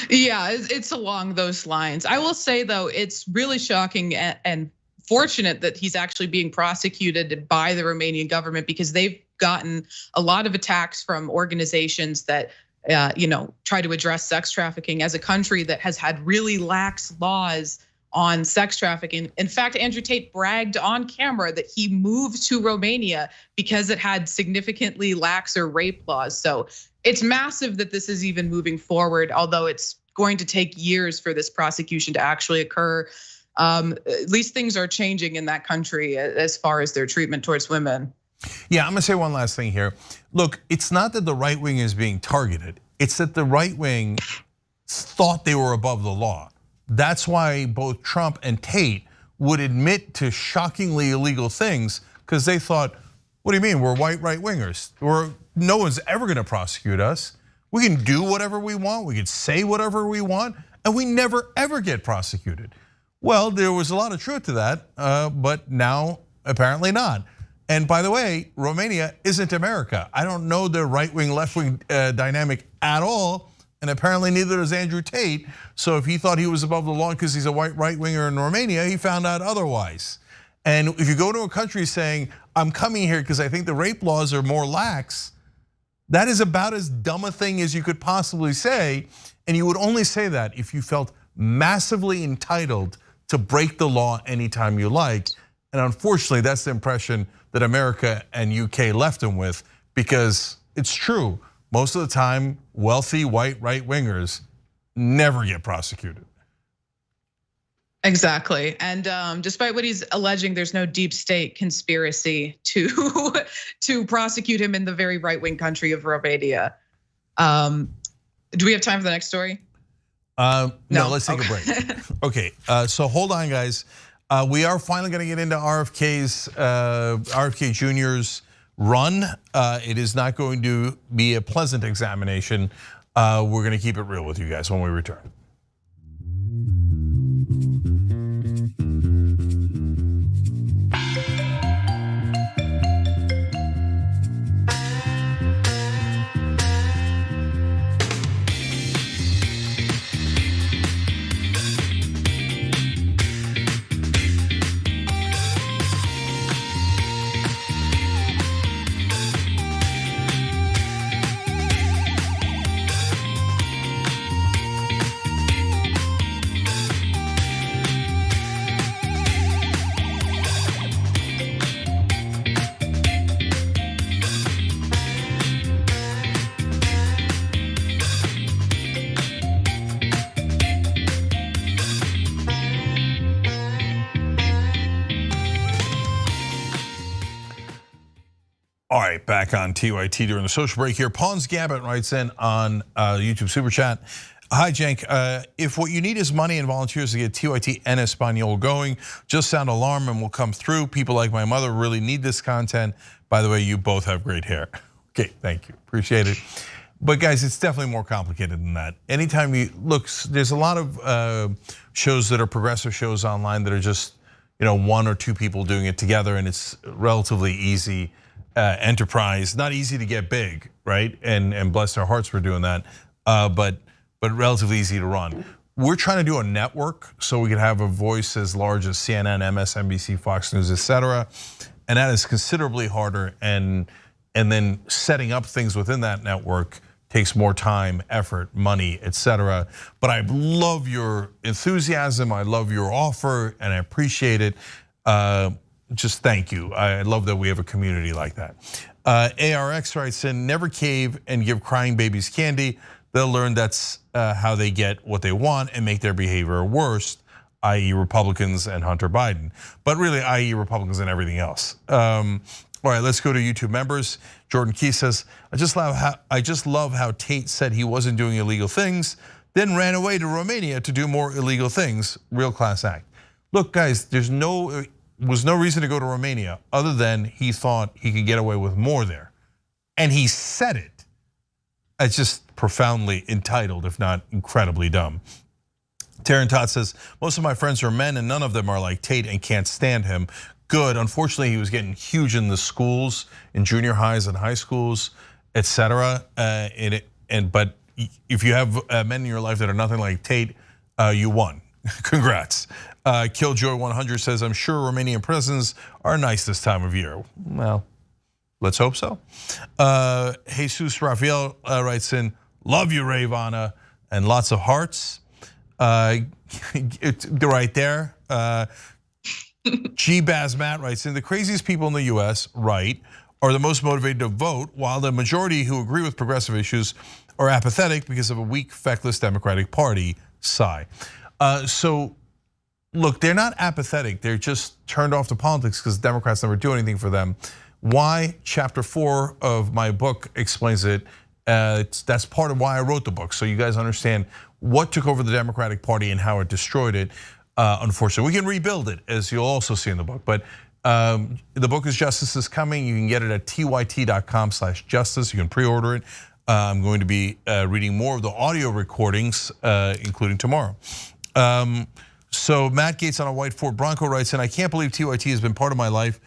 Yeah, it's along those lines. I will say though, it's really shocking and fortunate that he's actually being prosecuted by the Romanian government, because they've gotten a lot of attacks from organizations that try to address sex trafficking as a country that has had really lax laws on sex trafficking. In fact, Andrew Tate bragged on camera that he moved to Romania because it had significantly laxer rape laws. So it's massive that this is even moving forward, although it's going to take years for this prosecution to actually occur. At least things are changing in that country as far as their treatment towards women. Yeah, I'm gonna say one last thing here. Look, it's not that the right wing is being targeted. It's that the right wing thought they were above the law. That's why both Trump and Tate would admit to shockingly illegal things, because they thought, what do you mean, we're white right wingers? No one's ever gonna prosecute us. We can do whatever we want, we can say whatever we want, and we never ever get prosecuted. Well, there was a lot of truth to that, but now apparently not. And by the way, Romania isn't America. I don't know the right wing, left wing dynamic at all. And apparently neither is Andrew Tate. So if he thought he was above the law because he's a white right winger in Romania, he found out otherwise. And if you go to a country saying, I'm coming here because I think the rape laws are more lax, that is about as dumb a thing as you could possibly say. And you would only say that if you felt massively entitled to break the law anytime you like. And unfortunately, that's the impression that America and UK left him with, because it's true. Most of the time, wealthy white right wingers never get prosecuted. Exactly, and despite what he's alleging, there's no deep state conspiracy to prosecute him in the very right wing country of Romania. Do we have time for the next story? No, let's take a break. Okay, so hold on, guys. We are finally going to get into RFK Jr.'s run. It is not going to be a pleasant examination. We're going to keep it real with you guys when we return. All right, back on TYT during the social break here. Pawns Gambit writes in on YouTube Super Chat. Hi, Cenk. If what you need is money and volunteers to get TYT en Espanol going, just sound alarm and we'll come through. People like my mother really need this content. By the way, you both have great hair. Okay, thank you, appreciate it. But guys, it's definitely more complicated than that. Anytime you look, there's a lot of shows that are progressive shows online that are just, one or two people doing it together, and it's relatively easy enterprise, not easy to get big, right? And bless their hearts for doing that, but relatively easy to run. We're trying to do a network so we could have a voice as large as CNN, MSNBC, Fox News, etc. And that is considerably harder. And then setting up things within that network takes more time, effort, money, etc. But I love your enthusiasm. I love your offer, and I appreciate it. Just thank you. I love that we have a community like that. ARX writes in, never cave and give crying babies candy. They'll learn that's how they get what they want and make their behavior worse, i.e. Republicans and Hunter Biden. But really, i.e. Republicans and everything else. All right, let's go to YouTube members. Jordan Key says, I just love how Tate said he wasn't doing illegal things, then ran away to Romania to do more illegal things. Real class act. Look, guys, there's no reason to go to Romania other than he thought he could get away with more there. And he said it. It's just profoundly entitled, if not incredibly dumb. Taryn Todd says, most of my friends are men and none of them are like Tate and can't stand him. Good, unfortunately he was getting huge in the schools, in junior highs and high schools, etc. But if you have men in your life that are nothing like Tate, you won. Congrats. Killjoy100 says, I'm sure Romanian prisons are nice this time of year. Well, let's hope so. Jesus Rafael writes in, love you, Ravana, and lots of hearts. Right there. G Baz Matt writes in, the craziest people in the US, right, are the most motivated to vote, while the majority who agree with progressive issues are apathetic because of a weak, feckless Democratic Party. Sigh. So look, they're not apathetic, they're just turned off to politics because Democrats never do anything for them. Why? Chapter 4 of my book explains it. That's part of why I wrote the book, so you guys understand what took over the Democratic Party and how it destroyed it. Unfortunately, we can rebuild it, as you'll also see in the book. But the book is Justice is Coming. You can get it at tyt.com/justice. You can pre-order it. I'm going to be reading more of the audio recordings, including tomorrow. So Matt Gates on a white Ford Bronco writes in, I can't believe TYT has been part of my life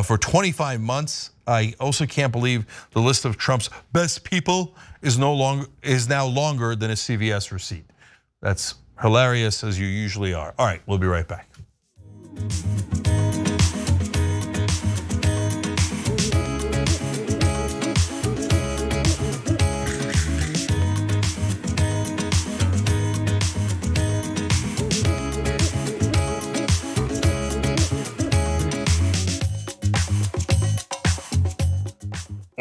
for 25 months. I also can't believe the list of Trump's best people is now longer than a CVS receipt. That's hilarious, as you usually are. All right, we'll be right back.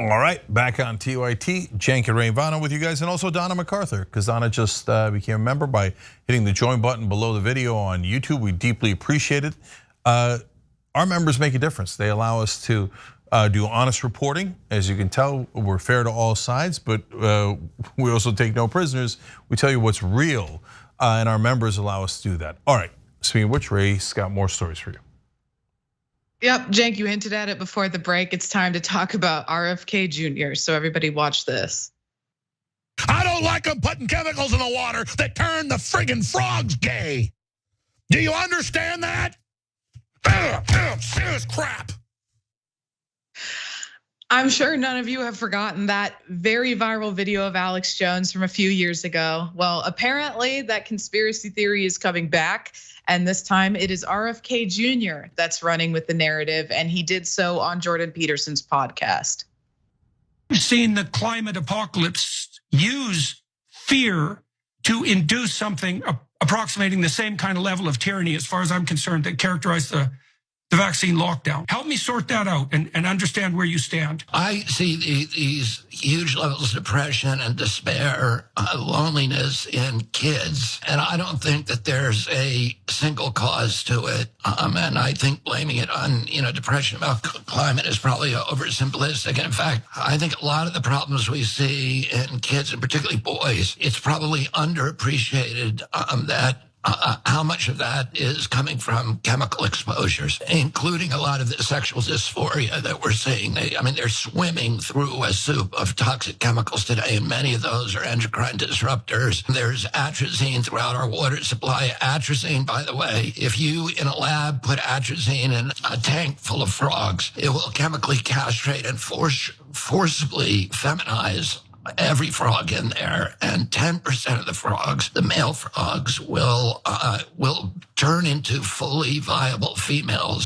All right, back on TYT, Cenk and Ravana with you guys, and also Donna MacArthur, because Donna just became a member by hitting the join button below the video on YouTube. We deeply appreciate it. Our members make a difference. They allow us to do honest reporting. As you can tell, we're fair to all sides, but we also take no prisoners. We tell you what's real, and our members allow us to do that. All right, speaking of which, Ray's got more stories for you. Yep, Cenk, you hinted at it before the break. It's time to talk about RFK Jr., so everybody watch this. I don't like them putting chemicals in the water that turn the friggin' frogs gay. Do you understand that? Serious crap. I'm sure none of you have forgotten that very viral video of Alex Jones from a few years ago. Well, apparently that conspiracy theory is coming back, and this time it is RFK Jr. that's running with the narrative, and he did so on Jordan Peterson's podcast. We've seen the climate apocalypse use fear to induce something approximating the same kind of level of tyranny, as far as I'm concerned, that characterized the vaccine lockdown. Help me sort that out and understand where you stand. I see these huge levels of depression and despair, loneliness in kids, and I don't think that there's a single cause to it. And I think blaming it on depression about climate is probably oversimplistic. And in fact, I think a lot of the problems we see in kids, and particularly boys, it's probably underappreciated that how much of that is coming from chemical exposures, including a lot of the sexual dysphoria that we're seeing. They're swimming through a soup of toxic chemicals today, and many of those are endocrine disruptors. There's atrazine throughout our water supply. Atrazine, by the way, if you in a lab put atrazine in a tank full of frogs, it will chemically castrate and forcibly feminize every frog in there, and 10% of the frogs, the male frogs, will turn into fully viable females.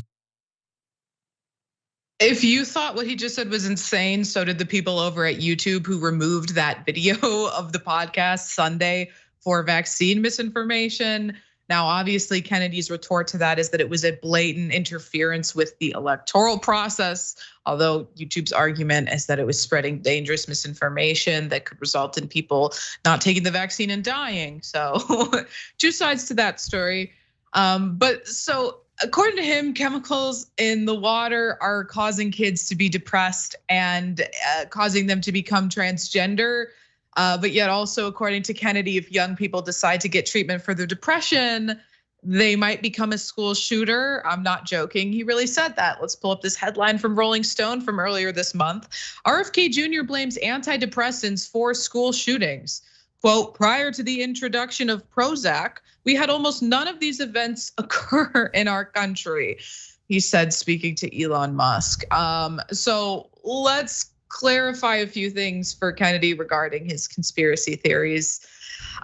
If you thought what he just said was insane, so did the people over at YouTube who removed that video of the podcast Sunday for vaccine misinformation. Now, obviously, Kennedy's retort to that is that it was a blatant interference with the electoral process, although YouTube's argument is that it was spreading dangerous misinformation that could result in people not taking the vaccine and dying. So two sides to that story. But so according to him, chemicals in the water are causing kids to be depressed and causing them to become transgender. But yet also, according to Kennedy, if young people decide to get treatment for their depression, they might become a school shooter. I'm not joking. He really said that. Let's pull up this headline from Rolling Stone from earlier this month. RFK Jr. blames antidepressants for school shootings. Quote, prior to the introduction of Prozac, we had almost none of these events occur in our country, he said, speaking to Elon Musk. So let's clarify a few things for Kennedy regarding his conspiracy theories.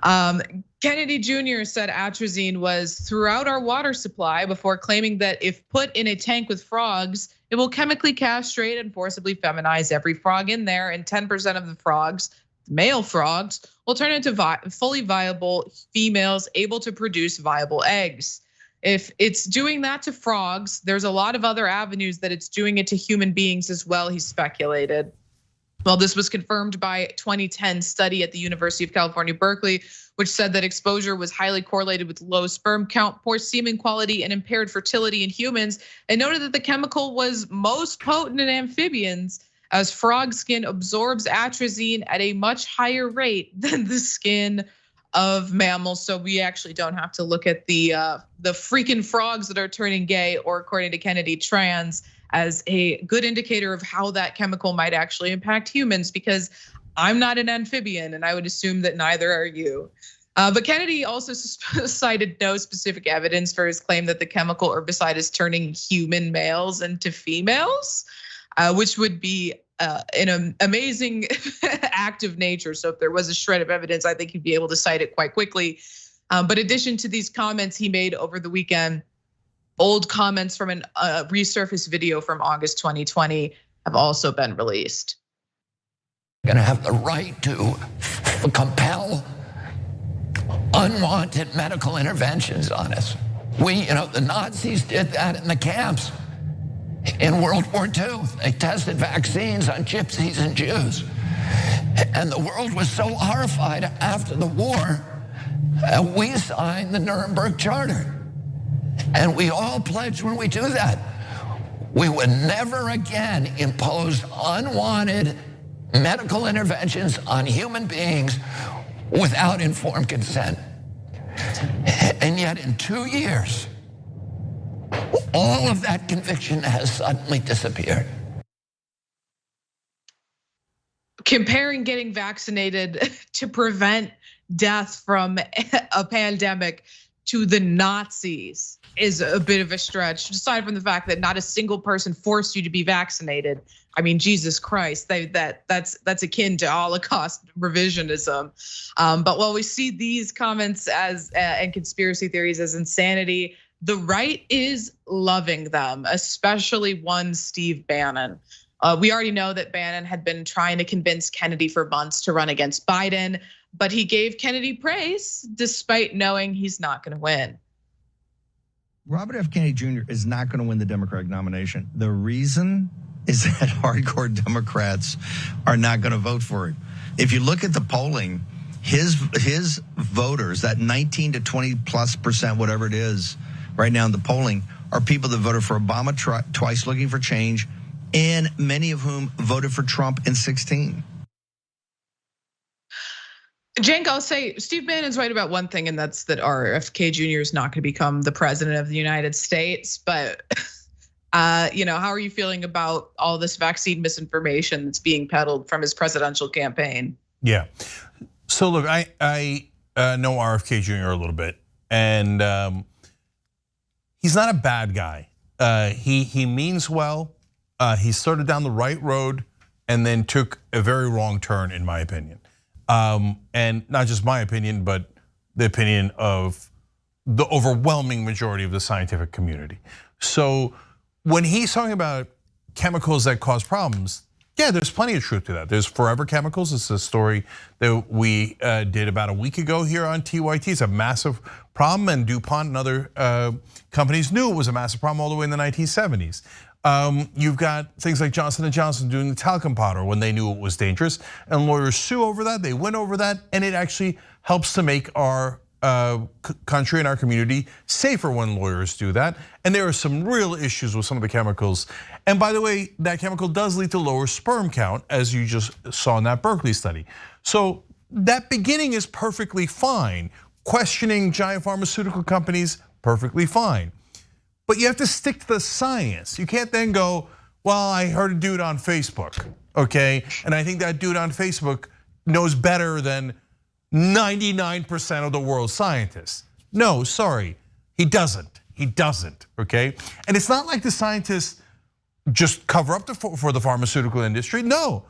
Kennedy Jr. said atrazine was throughout our water supply before claiming that if put in a tank with frogs, it will chemically castrate and forcibly feminize every frog in there, and 10% of the frogs, male frogs, will turn into fully viable females able to produce viable eggs. If it's doing that to frogs, there's a lot of other avenues that it's doing it to human beings as well, he speculated. Well, this was confirmed by a 2010 study at the University of California, Berkeley, which said that exposure was highly correlated with low sperm count, poor semen quality, and impaired fertility in humans, and noted that the chemical was most potent in amphibians, as frog skin absorbs atrazine at a much higher rate than the skin of mammals. So we actually don't have to look at the freaking frogs that are turning gay, or according to Kennedy, trans, as a good indicator of how that chemical might actually impact humans, because I'm not an amphibian and I would assume that neither are you. But Kennedy also cited no specific evidence for his claim that the chemical herbicide is turning human males into females, which would be an amazing act of nature. So if there was a shred of evidence, I think he'd be able to cite it quite quickly. But in addition to these comments he made over the weekend, old comments from a resurfaced video from August 2020 have also been released. We're gonna have the right to compel unwanted medical interventions on us. The Nazis did that in the camps in World War II. They tested vaccines on gypsies and Jews. And the world was so horrified after the war, we signed the Nuremberg Charter. And we all pledge when we do that, we would never again impose unwanted medical interventions on human beings without informed consent. And yet in 2 years, all of that conviction has suddenly disappeared. Comparing getting vaccinated to prevent death from a pandemic to the Nazis is a bit of a stretch, aside from the fact that not a single person forced you to be vaccinated. I mean, Jesus Christ, that's akin to Holocaust revisionism. But while we see these comments as and conspiracy theories as insanity, the right is loving them, especially one Steve Bannon. We already know that Bannon had been trying to convince Kennedy for months to run against Biden, but he gave Kennedy praise despite knowing he's not going to win. Robert F. Kennedy Jr. is not going to win the Democratic nomination. The reason is that hardcore Democrats are not going to vote for him. If you look at the polling, his voters, that 19 to 20+%, whatever it is right now in the polling, are people that voted for Obama twice looking for change, and many of whom voted for Trump in 2016. Cenk, I'll say Steve Bannon's right about one thing, and that's that RFK Jr. is not going to become the president of the United States. But how are you feeling about all this vaccine misinformation that's being peddled from his presidential campaign? Yeah. So look, I know RFK Jr. a little bit, and he's not a bad guy. He means well. He started down the right road and then took a very wrong turn, in my opinion. And not just my opinion, but the opinion of the overwhelming majority of the scientific community. So when he's talking about chemicals that cause problems, yeah, there's plenty of truth to that. There's Forever Chemicals. It's a story that we did about a week ago here on TYT. It's a massive problem, and DuPont and other companies knew it was a massive problem all the way in the 1970s. You've got things like Johnson & Johnson doing the talcum powder when they knew it was dangerous, and lawyers sue over that, they win over that, and it actually helps to make our country and our community safer when lawyers do that. And there are some real issues with some of the chemicals. And by the way, that chemical does lead to lower sperm count, as you just saw in that Berkeley study. So that beginning is perfectly fine. Questioning giant pharmaceutical companies, perfectly fine. But you have to stick to the science. You can't then go, well, I heard a dude on Facebook, okay? And I think that dude on Facebook knows better than 99% of the world's scientists. No, sorry, he doesn't. He doesn't, okay? And it's not like the scientists just cover up for the pharmaceutical industry. No,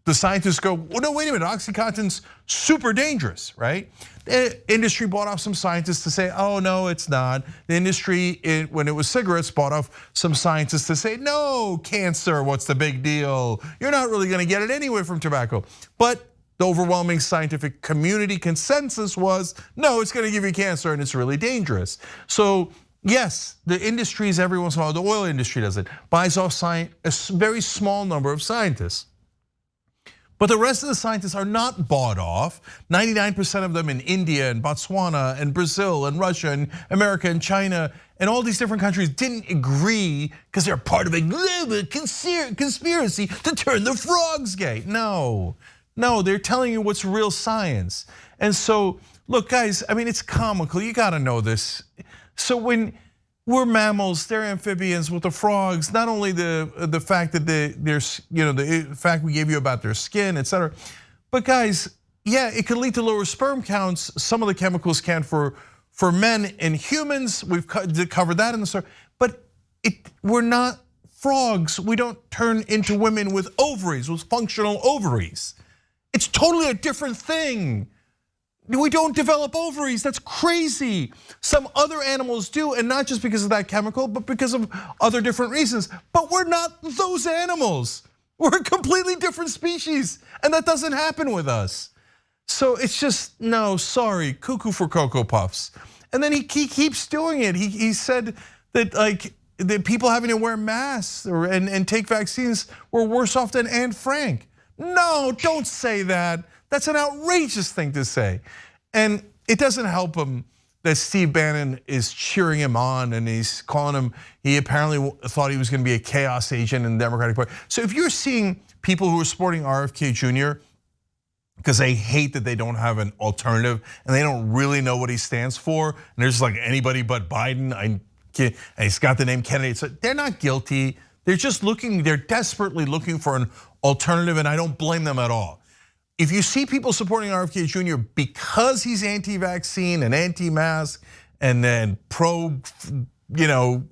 the scientists go, well, no, wait a minute, OxyContin's super dangerous, right? The industry bought off some scientists to say, oh no, it's not. The industry, when it was cigarettes, bought off some scientists to say, no, cancer, what's the big deal? You're not really gonna get it anyway from tobacco. But the overwhelming scientific community consensus was, no, it's gonna give you cancer and it's really dangerous. So yes, the industries every once in a while, the oil industry does it, buys off a very small number of scientists. But the rest of the scientists are not bought off. 99% of them in India and Botswana and Brazil and Russia and America and China and all these different countries didn't agree because they're part of a global conspiracy to turn the frogs gay. No, they're telling you what's real science. And so, look guys, I mean, it's comical, you gotta know this. So when we're mammals, they're amphibians with the frogs. Not only the fact that there's, the fact we gave you about their skin, etc. But guys, yeah, it can lead to lower sperm counts. Some of the chemicals can for men and humans. We've covered that in the story. But we're not frogs. We don't turn into women with ovaries, with functional ovaries. It's totally a different thing. We don't develop ovaries, that's crazy. Some other animals do, and not just because of that chemical, but because of other different reasons. But we're not those animals. We're a completely different species, and that doesn't happen with us. So it's just, no, sorry, cuckoo for Cocoa Puffs. And then he keeps doing it. He said that that people having to wear masks and take vaccines were worse off than Anne Frank. No, don't say that. That's an outrageous thing to say. And it doesn't help him that Steve Bannon is cheering him on and he's calling him, he apparently thought he was gonna be a chaos agent in the Democratic Party. So if you're seeing people who are supporting RFK Jr. because they hate that they don't have an alternative and they don't really know what he stands for, and there's like anybody but Biden, and he's got the name Kennedy, so they're not guilty. They're just they're desperately looking for an alternative, and I don't blame them at all. If you see people supporting RFK Jr. because he's anti-vaccine and anti-mask and then pro,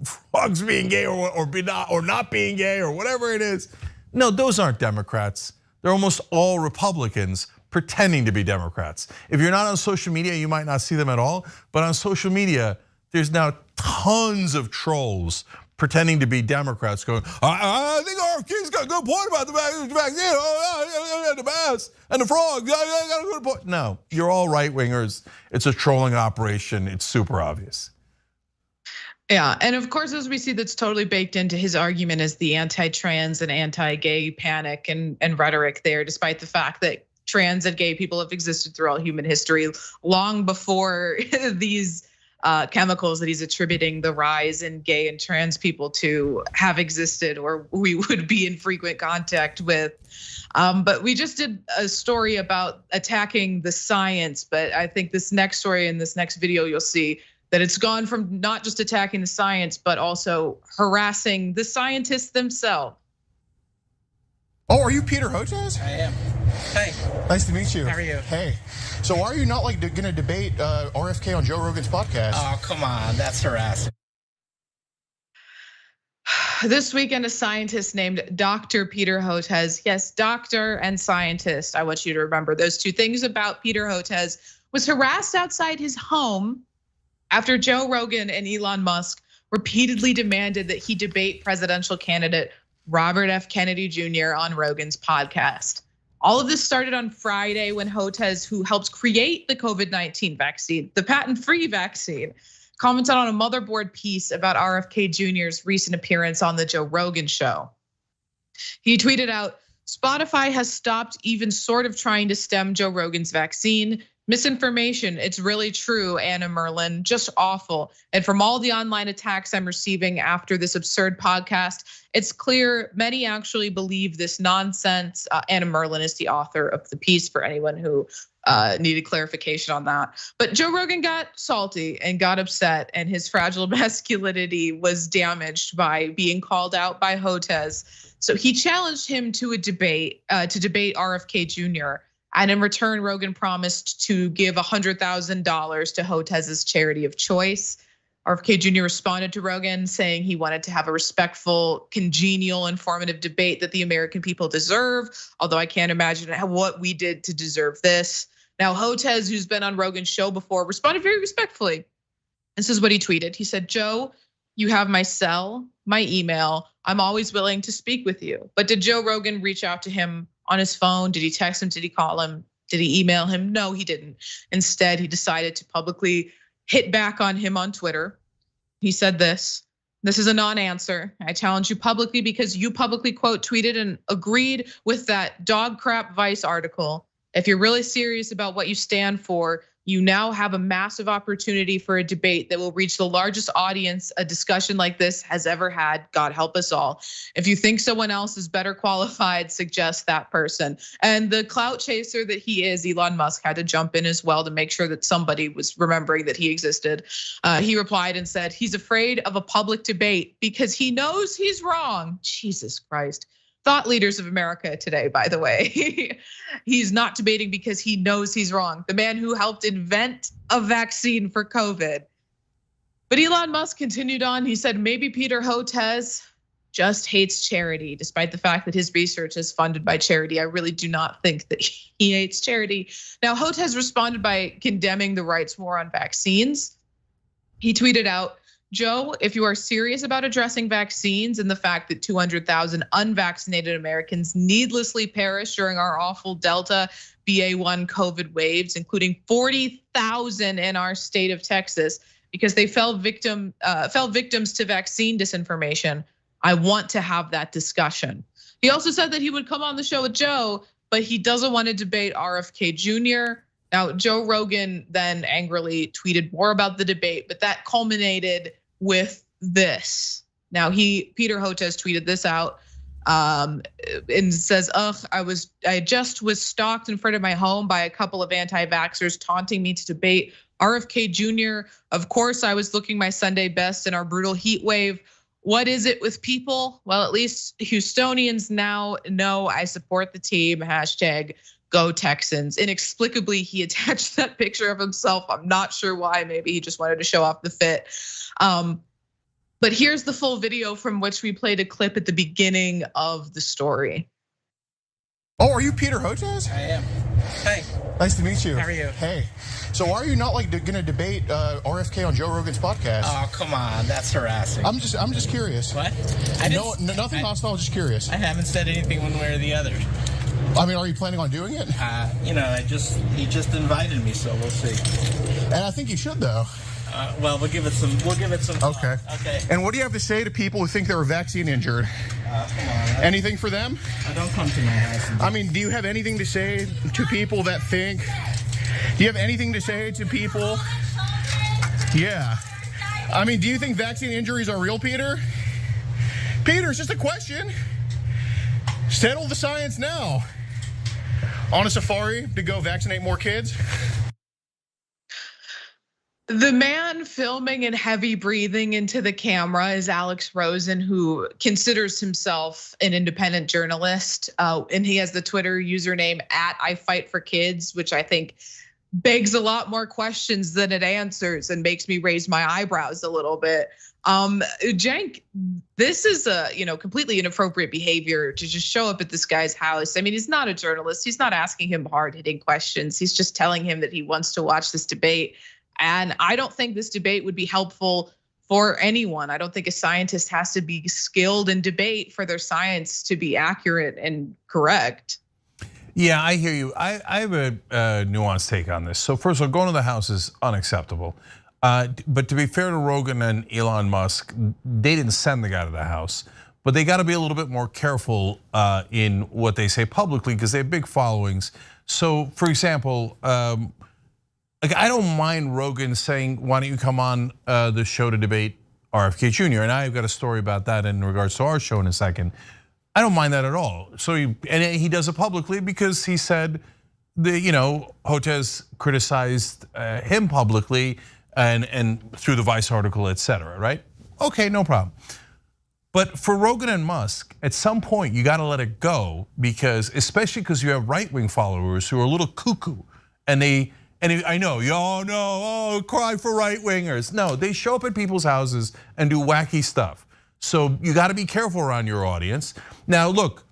frogs being gay or not being gay or whatever it is, no, those aren't Democrats. They're almost all Republicans pretending to be Democrats. If you're not on social media, you might not see them at all, but on social media, there's now tons of trolls pretending to be Democrats going, I think RFK's got a good point about the vaccine, the mask and the frogs. I got a good point. No, you're all right wingers. It's a trolling operation. It's super obvious. Yeah, and of course, as we see, that's totally baked into his argument as the anti-trans and anti-gay panic and rhetoric there, despite the fact that trans and gay people have existed throughout human history long before these chemicals that he's attributing the rise in gay and trans people to have existed or we would be in frequent contact with. But we just did a story about attacking the science, but I think this next story in this next video, you'll see that it's gone from not just attacking the science, but also harassing the scientists themselves. Oh, are you Peter Hotez? I am. Hey. Nice to meet you. How are you? Hey. So why are you not gonna debate RFK on Joe Rogan's podcast? Oh, come on, that's harassing. This weekend, a scientist named Dr. Peter Hotez, yes, doctor and scientist, I want you to remember those two things about Peter Hotez, was harassed outside his home after Joe Rogan and Elon Musk repeatedly demanded that he debate presidential candidate Robert F. Kennedy Jr. on Rogan's podcast. All of this started on Friday when Hotez, who helps create the COVID-19 vaccine, the patent-free vaccine, commented on a motherboard piece about RFK Jr.'s recent appearance on the Joe Rogan show. He tweeted out, Spotify has stopped even sort of trying to stem Joe Rogan's vaccine. Misinformation, it's really true, Anna Merlin, just awful. And from all the online attacks I'm receiving after this absurd podcast, it's clear many actually believe this nonsense. Anna Merlin is the author of the piece for anyone who needed clarification on that. But Joe Rogan got salty and got upset, and his fragile masculinity was damaged by being called out by Hotez. So he challenged him to a debate, RFK Jr., and in return, Rogan promised to give $100,000 to Hotez's charity of choice. RFK Jr. responded to Rogan saying he wanted to have a respectful, congenial, informative debate that the American people deserve. Although I can't imagine what we did to deserve this. Now, Hotez, who's been on Rogan's show before, responded very respectfully. This is what he tweeted. He said, Joe, you have my cell, my email. I'm always willing to speak with you. But did Joe Rogan reach out to him on his phone? Did he text him? Did he call him? Did he email him? No, he didn't. Instead, he decided to publicly hit back on him on Twitter. He said this is a non-answer. I challenge you publicly because you publicly quote tweeted and agreed with that dog crap Vice article. If you're really serious about what you stand for, you now have a massive opportunity for a debate that will reach the largest audience a discussion like this has ever had. God help us all. If you think someone else is better qualified, suggest that person. And the clout chaser that he is, Elon Musk, had to jump in as well to make sure that somebody was remembering that he existed. He replied and said he's afraid of a public debate because he knows he's wrong. Jesus Christ. Thought leaders of America today, by the way. He's not debating because he knows he's wrong. The man who helped invent a vaccine for COVID. But Elon Musk continued on. He said, maybe Peter Hotez just hates charity, despite the fact that his research is funded by charity. I really do not think that he hates charity. Now, Hotez responded by condemning the rights war on vaccines. He tweeted out, Joe, if you are serious about addressing vaccines and the fact that 200,000 unvaccinated Americans needlessly perished during our awful Delta BA1 COVID waves, including 40,000 in our state of Texas, because they fell victims to vaccine disinformation, I want to have that discussion. He also said that he would come on the show with Joe, but he doesn't want to debate RFK Jr. Now, Joe Rogan then angrily tweeted more about the debate, but that culminated with this. Now, Peter Hotez tweeted this out and says, I just was stalked in front of my home by a couple of anti-vaxxers taunting me to debate RFK Jr. Of course, I was looking my Sunday best in our brutal heat wave. What is it with people? Well, at least Houstonians now know I support the team. Hashtag Go Texans. Inexplicably, he attached that picture of himself. I'm not sure why. Maybe he just wanted to show off the fit. But here's the full video from which we played a clip at the beginning of the story. Oh, are you Peter Hotez? I am. Hey. Nice to meet you. How are you? Hey. So why are you not gonna debate RFK on Joe Rogan's podcast? Oh, come on, that's harassing. I'm just curious. What? Nothing hostile, just curious. I haven't said anything one way or the other. I mean, are you planning on doing it? He just invited me, so we'll see. And I think you should, though. Well, we'll give it some. Okay. Okay. And what do you have to say to people who think they were vaccine injured? Come on. Anything for them? Don't come to my house. I mean, do you have anything to say to people that think? Do you have anything to say to people? Yeah. I mean, do you think vaccine injuries are real, Peter? Peter, it's just a question. Settle the science now. On a safari to go vaccinate more kids? The man filming and heavy breathing into the camera is Alex Rosen, who considers himself an independent journalist. And he has the Twitter username @IFightForKids, which I think begs a lot more questions than it answers and makes me raise my eyebrows a little bit. Cenk, this is a completely inappropriate behavior to just show up at this guy's house. I mean, he's not a journalist. He's not asking him hard-hitting questions. He's just telling him that he wants to watch this debate. And I don't think this debate would be helpful for anyone. I don't think a scientist has to be skilled in debate for their science to be accurate and correct. Yeah, I hear you. I have a nuanced take on this. So first of all, going to the house is unacceptable. But to be fair to Rogan and Elon Musk, they didn't send the guy to the house. But they got to be a little bit more careful in what they say publicly because they have big followings. So for example, I don't mind Rogan saying, why don't you come on the show to debate RFK Jr. And I've got a story about that in regards to our show in a second. I don't mind that at all. So he does it publicly because he said, Hotez criticized him publicly and through the Vice article, etc. Right? Okay, no problem. But for Rogan and Musk, at some point you got to let it go especially because you have right-wing followers who are a little cuckoo, and I know, cry for right-wingers. No, they show up at people's houses and do wacky stuff. So you got to be careful around your audience. Now, look,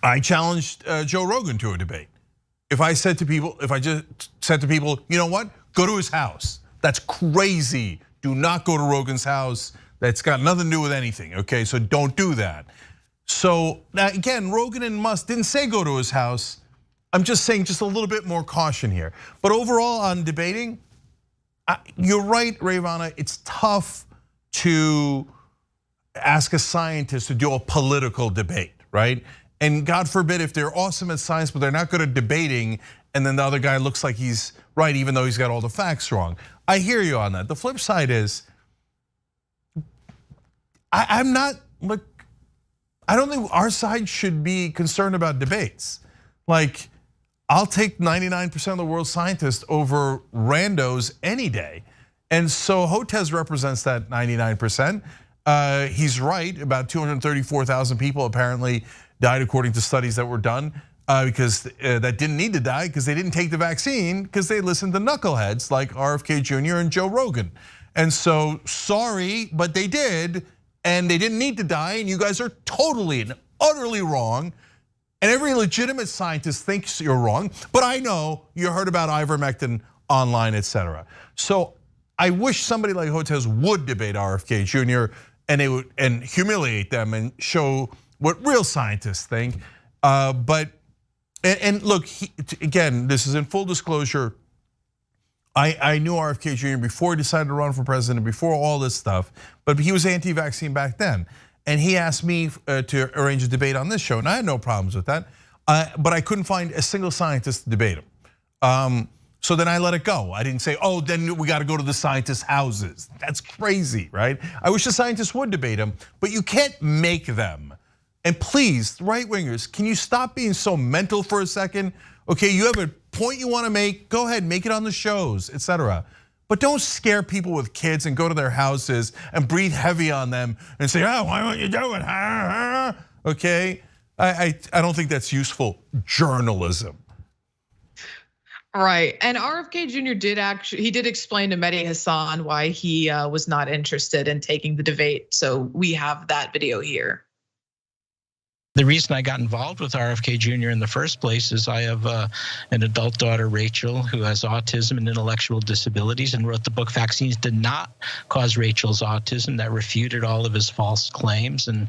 I challenged Joe Rogan to a debate. If I just said to people, you know what? Go to his house. That's crazy. Do not go to Rogan's house. That's got nothing to do with anything, okay? So don't do that. So now again, Rogan and Musk didn't say go to his house. I'm just saying just a little bit more caution here. But overall on debating, you're right, Ravana, it's tough to ask a scientist to do a political debate, right? And God forbid if they're awesome at science, but they're not good at debating, and then the other guy looks like he's right, even though he's got all the facts wrong. I hear you on that. The flip side is, I don't think our side should be concerned about debates. Like, I'll take 99% of the world's scientists over randos any day. And so Hotez represents that 99%. He's right, about 234,000 people apparently died according to studies that were done because that didn't need to die because they didn't take the vaccine because they listened to knuckleheads like RFK Jr. and Joe Rogan. And so sorry, but they did, and they didn't need to die, and you guys are totally and utterly wrong. And every legitimate scientist thinks you're wrong, but I know you heard about ivermectin online, etc. So I wish somebody like Hotez would debate RFK Jr. and humiliate them and show what real scientists think. But look, again, this is in full disclosure. I knew RFK Jr. before he decided to run for president, before all this stuff, but he was anti-vaccine back then. And he asked me to arrange a debate on this show, and I had no problems with that. But I couldn't find a single scientist to debate him. So then I let it go. I didn't say, oh, then we got to go to the scientists' houses. That's crazy, right? I wish the scientists would debate them, but you can't make them. And please, right wingers, can you stop being so mental for a second? Okay, you have a point you want to make, go ahead, make it on the shows, etc. But don't scare people with kids and go to their houses and breathe heavy on them and say, oh, why won't you do it? Okay, I don't think that's useful journalism. Right, and RFK Jr. did explain to Mehdi Hassan why he was not interested in taking the debate. So we have that video here. The reason I got involved with RFK Jr. in the first place is I have an adult daughter, Rachel, who has autism and intellectual disabilities, and wrote the book Vaccines Did Not Cause Rachel's Autism, that refuted all of his false claims. And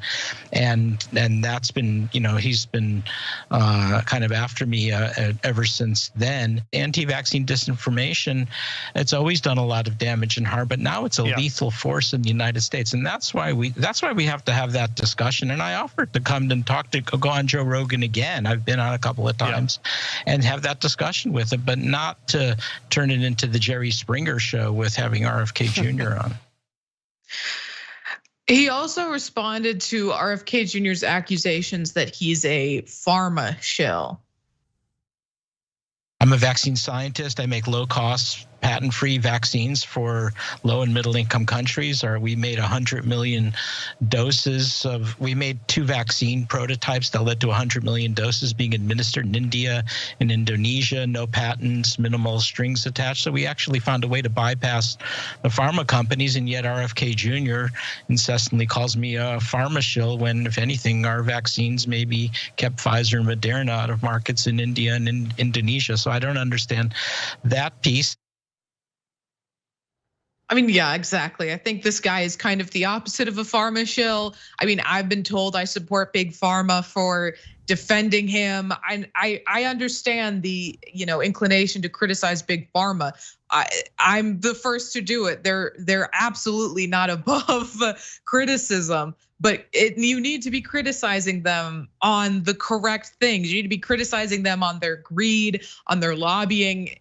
that's been, he's been kind of after me ever since then. Anti-vaccine disinformation, it's always done a lot of damage and harm, but now it's a lethal force in the United States. And that's why we have to have that discussion. And I offered to come and go on Joe Rogan again. I've been on a couple of times and have that discussion with him, but not to turn it into the Jerry Springer show with having RFK Jr. on. He also responded to RFK Jr.'s accusations that he's a pharma shill. I'm a vaccine scientist. I make low-cost, patent-free vaccines for low and middle-income countries. We made 100 million doses we made 2 vaccine prototypes that led to 100 million doses being administered in India and Indonesia. No patents, minimal strings attached. So we actually found a way to bypass the pharma companies, and yet RFK Jr. incessantly calls me a pharma shill when, if anything, our vaccines maybe kept Pfizer and Moderna out of markets in India and in Indonesia. So I don't understand that piece. I mean, yeah, exactly. I think this guy is kind of the opposite of a pharma shill. I mean, I've been told I support big pharma for defending him. I understand the inclination to criticize big pharma. I'm the first to do it. They're absolutely not above criticism, but you need to be criticizing them on the correct things. You need to be criticizing them on their greed, on their lobbying.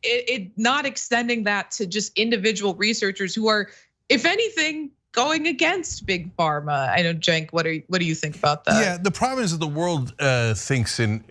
Not extending that to just individual researchers who are, if anything, going against big pharma. I know, Cenk, what do you think about that? Yeah, the problem is that the world thinks in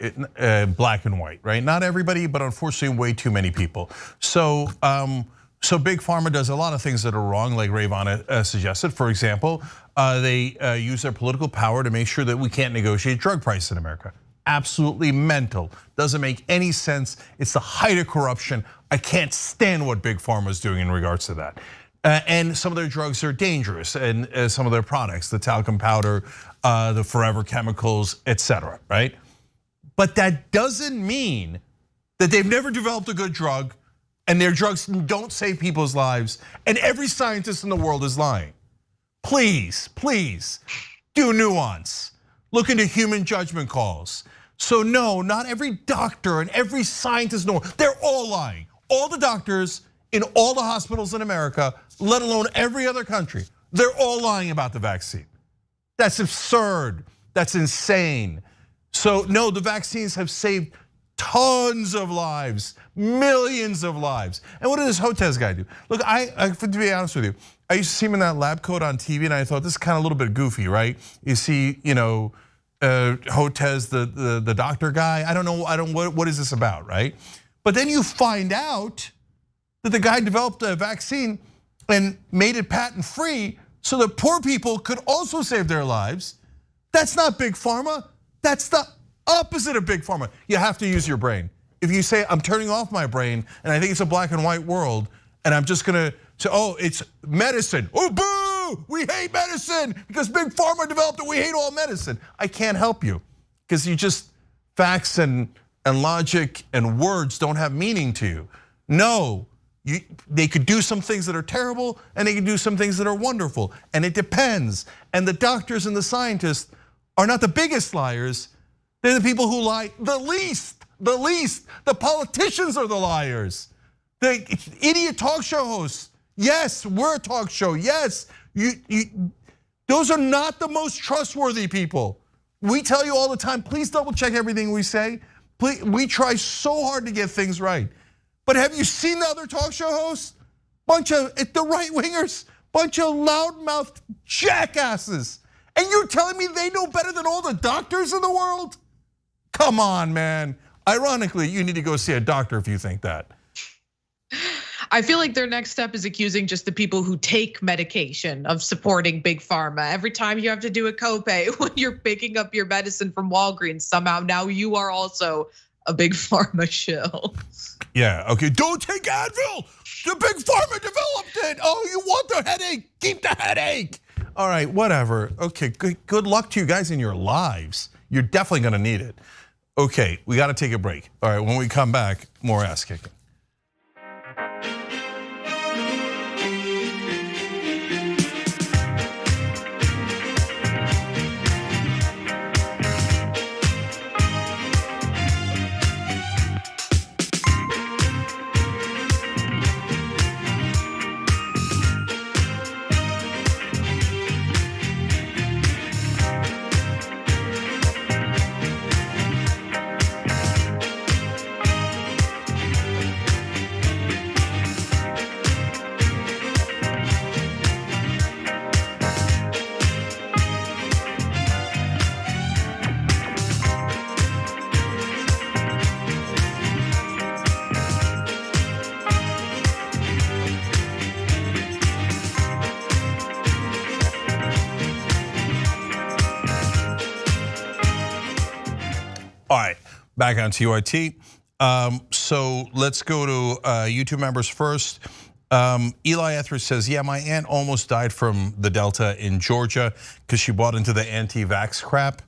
black and white, right? Not everybody, but unfortunately way too many people. So big pharma does a lot of things that are wrong, like Ravana suggested. For example, they use their political power to make sure that we can't negotiate drug price in America. Absolutely mental, doesn't make any sense. It's the height of corruption. I can't stand what big pharma is doing in regards to that. And some of their drugs are dangerous, and some of their products, the talcum powder, the forever chemicals, etc. Right? But that doesn't mean that they've never developed a good drug, and their drugs don't save people's lives, and every scientist in the world is lying. Please, please, do nuance. Look into human judgment calls. So no, not every doctor and every scientist in the world, they're all lying. All the doctors in all the hospitals in America, let alone every other country, they're all lying about the vaccine. That's absurd, that's insane. So no, the vaccines have saved tons of lives, millions of lives. And what did this Hotez guy do? Look, to be honest with you, I used to see him in that lab coat on TV, and I thought this is kind of a little bit goofy, right? You see, Hotez, the doctor guy. I don't know, what is this about, right? But then you find out that the guy developed a vaccine and made it patent free so that poor people could also save their lives. That's not big pharma. That's the opposite of big pharma. You have to use your brain. If you say, I'm turning off my brain and I think it's a black and white world, and I'm just gonna say, oh, it's medicine. Oh, boo, we hate medicine because big pharma developed it, we hate all medicine. I can't help you because you just, facts and logic and words don't have meaning to you. No, they could do some things that are terrible and they could do some things that are wonderful, and it depends. And the doctors and the scientists are not the biggest liars, they're the people who lie the least. The politicians are the liars. The idiot talk show hosts, yes, we're a talk show, yes. Those are not the most trustworthy people. We tell you all the time, please double check everything we say. Please, we try so hard to get things right. But have you seen the other talk show hosts? The right-wingers, bunch of loudmouthed jackasses. And you're telling me they know better than all the doctors in the world? Come on, man. Ironically, you need to go see a doctor if you think that. I feel like their next step is accusing just the people who take medication of supporting big pharma. Every time you have to do a copay when you're picking up your medicine from Walgreens, somehow now you are also a big pharma shill. Yeah, okay, don't take Advil. The big pharma developed it. Oh, you want the headache? Keep the headache. All right, whatever. Okay, good luck to you guys in your lives. You're definitely gonna need it. Okay, we gotta take a break. All right, when we come back, more ass kicking. All right, back on TYT. So let's go to YouTube members first. Eli Etheridge says, yeah, my aunt almost died from the Delta in Georgia because she bought into the anti-vax crap.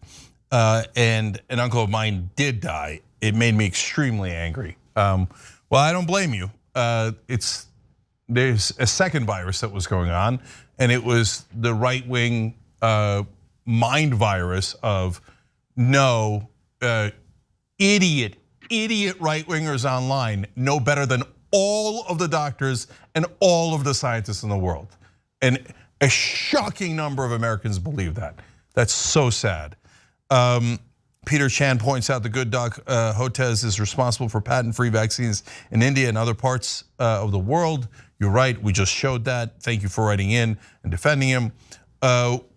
And an uncle of mine did die. It made me extremely angry. Well, I don't blame you. There's a second virus that was going on, and it was the right-wing mind virus of no, idiot right-wingers online know better than all of the doctors and all of the scientists in the world. And a shocking number of Americans believe that. That's so sad. Peter Chan points out the good doc Hotez is responsible for patent-free vaccines in India and other parts of the world. You're right, we just showed that. Thank you for writing in and defending him.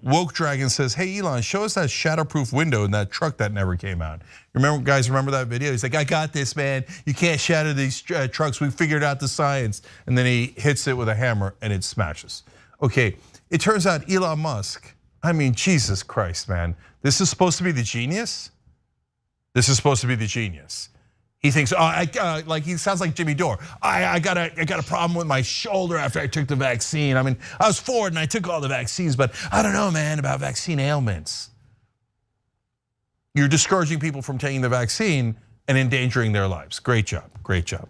Woke Dragon says, hey Elon, show us that shatterproof window in that truck that never came out. Remember that video? He's like, I got this, man. You can't shatter these trucks. We figured out the science. And then he hits it with a hammer and it smashes. Okay, it turns out Elon Musk, I mean, Jesus Christ, man. This is supposed to be the genius? This is supposed to be the genius. He thinks, like he sounds like Jimmy Dore. I got a problem with my shoulder after I took the vaccine. I mean, I was forward and I took all the vaccines, but I don't know, man, about vaccine ailments. You're discouraging people from taking the vaccine and endangering their lives. Great job, great job.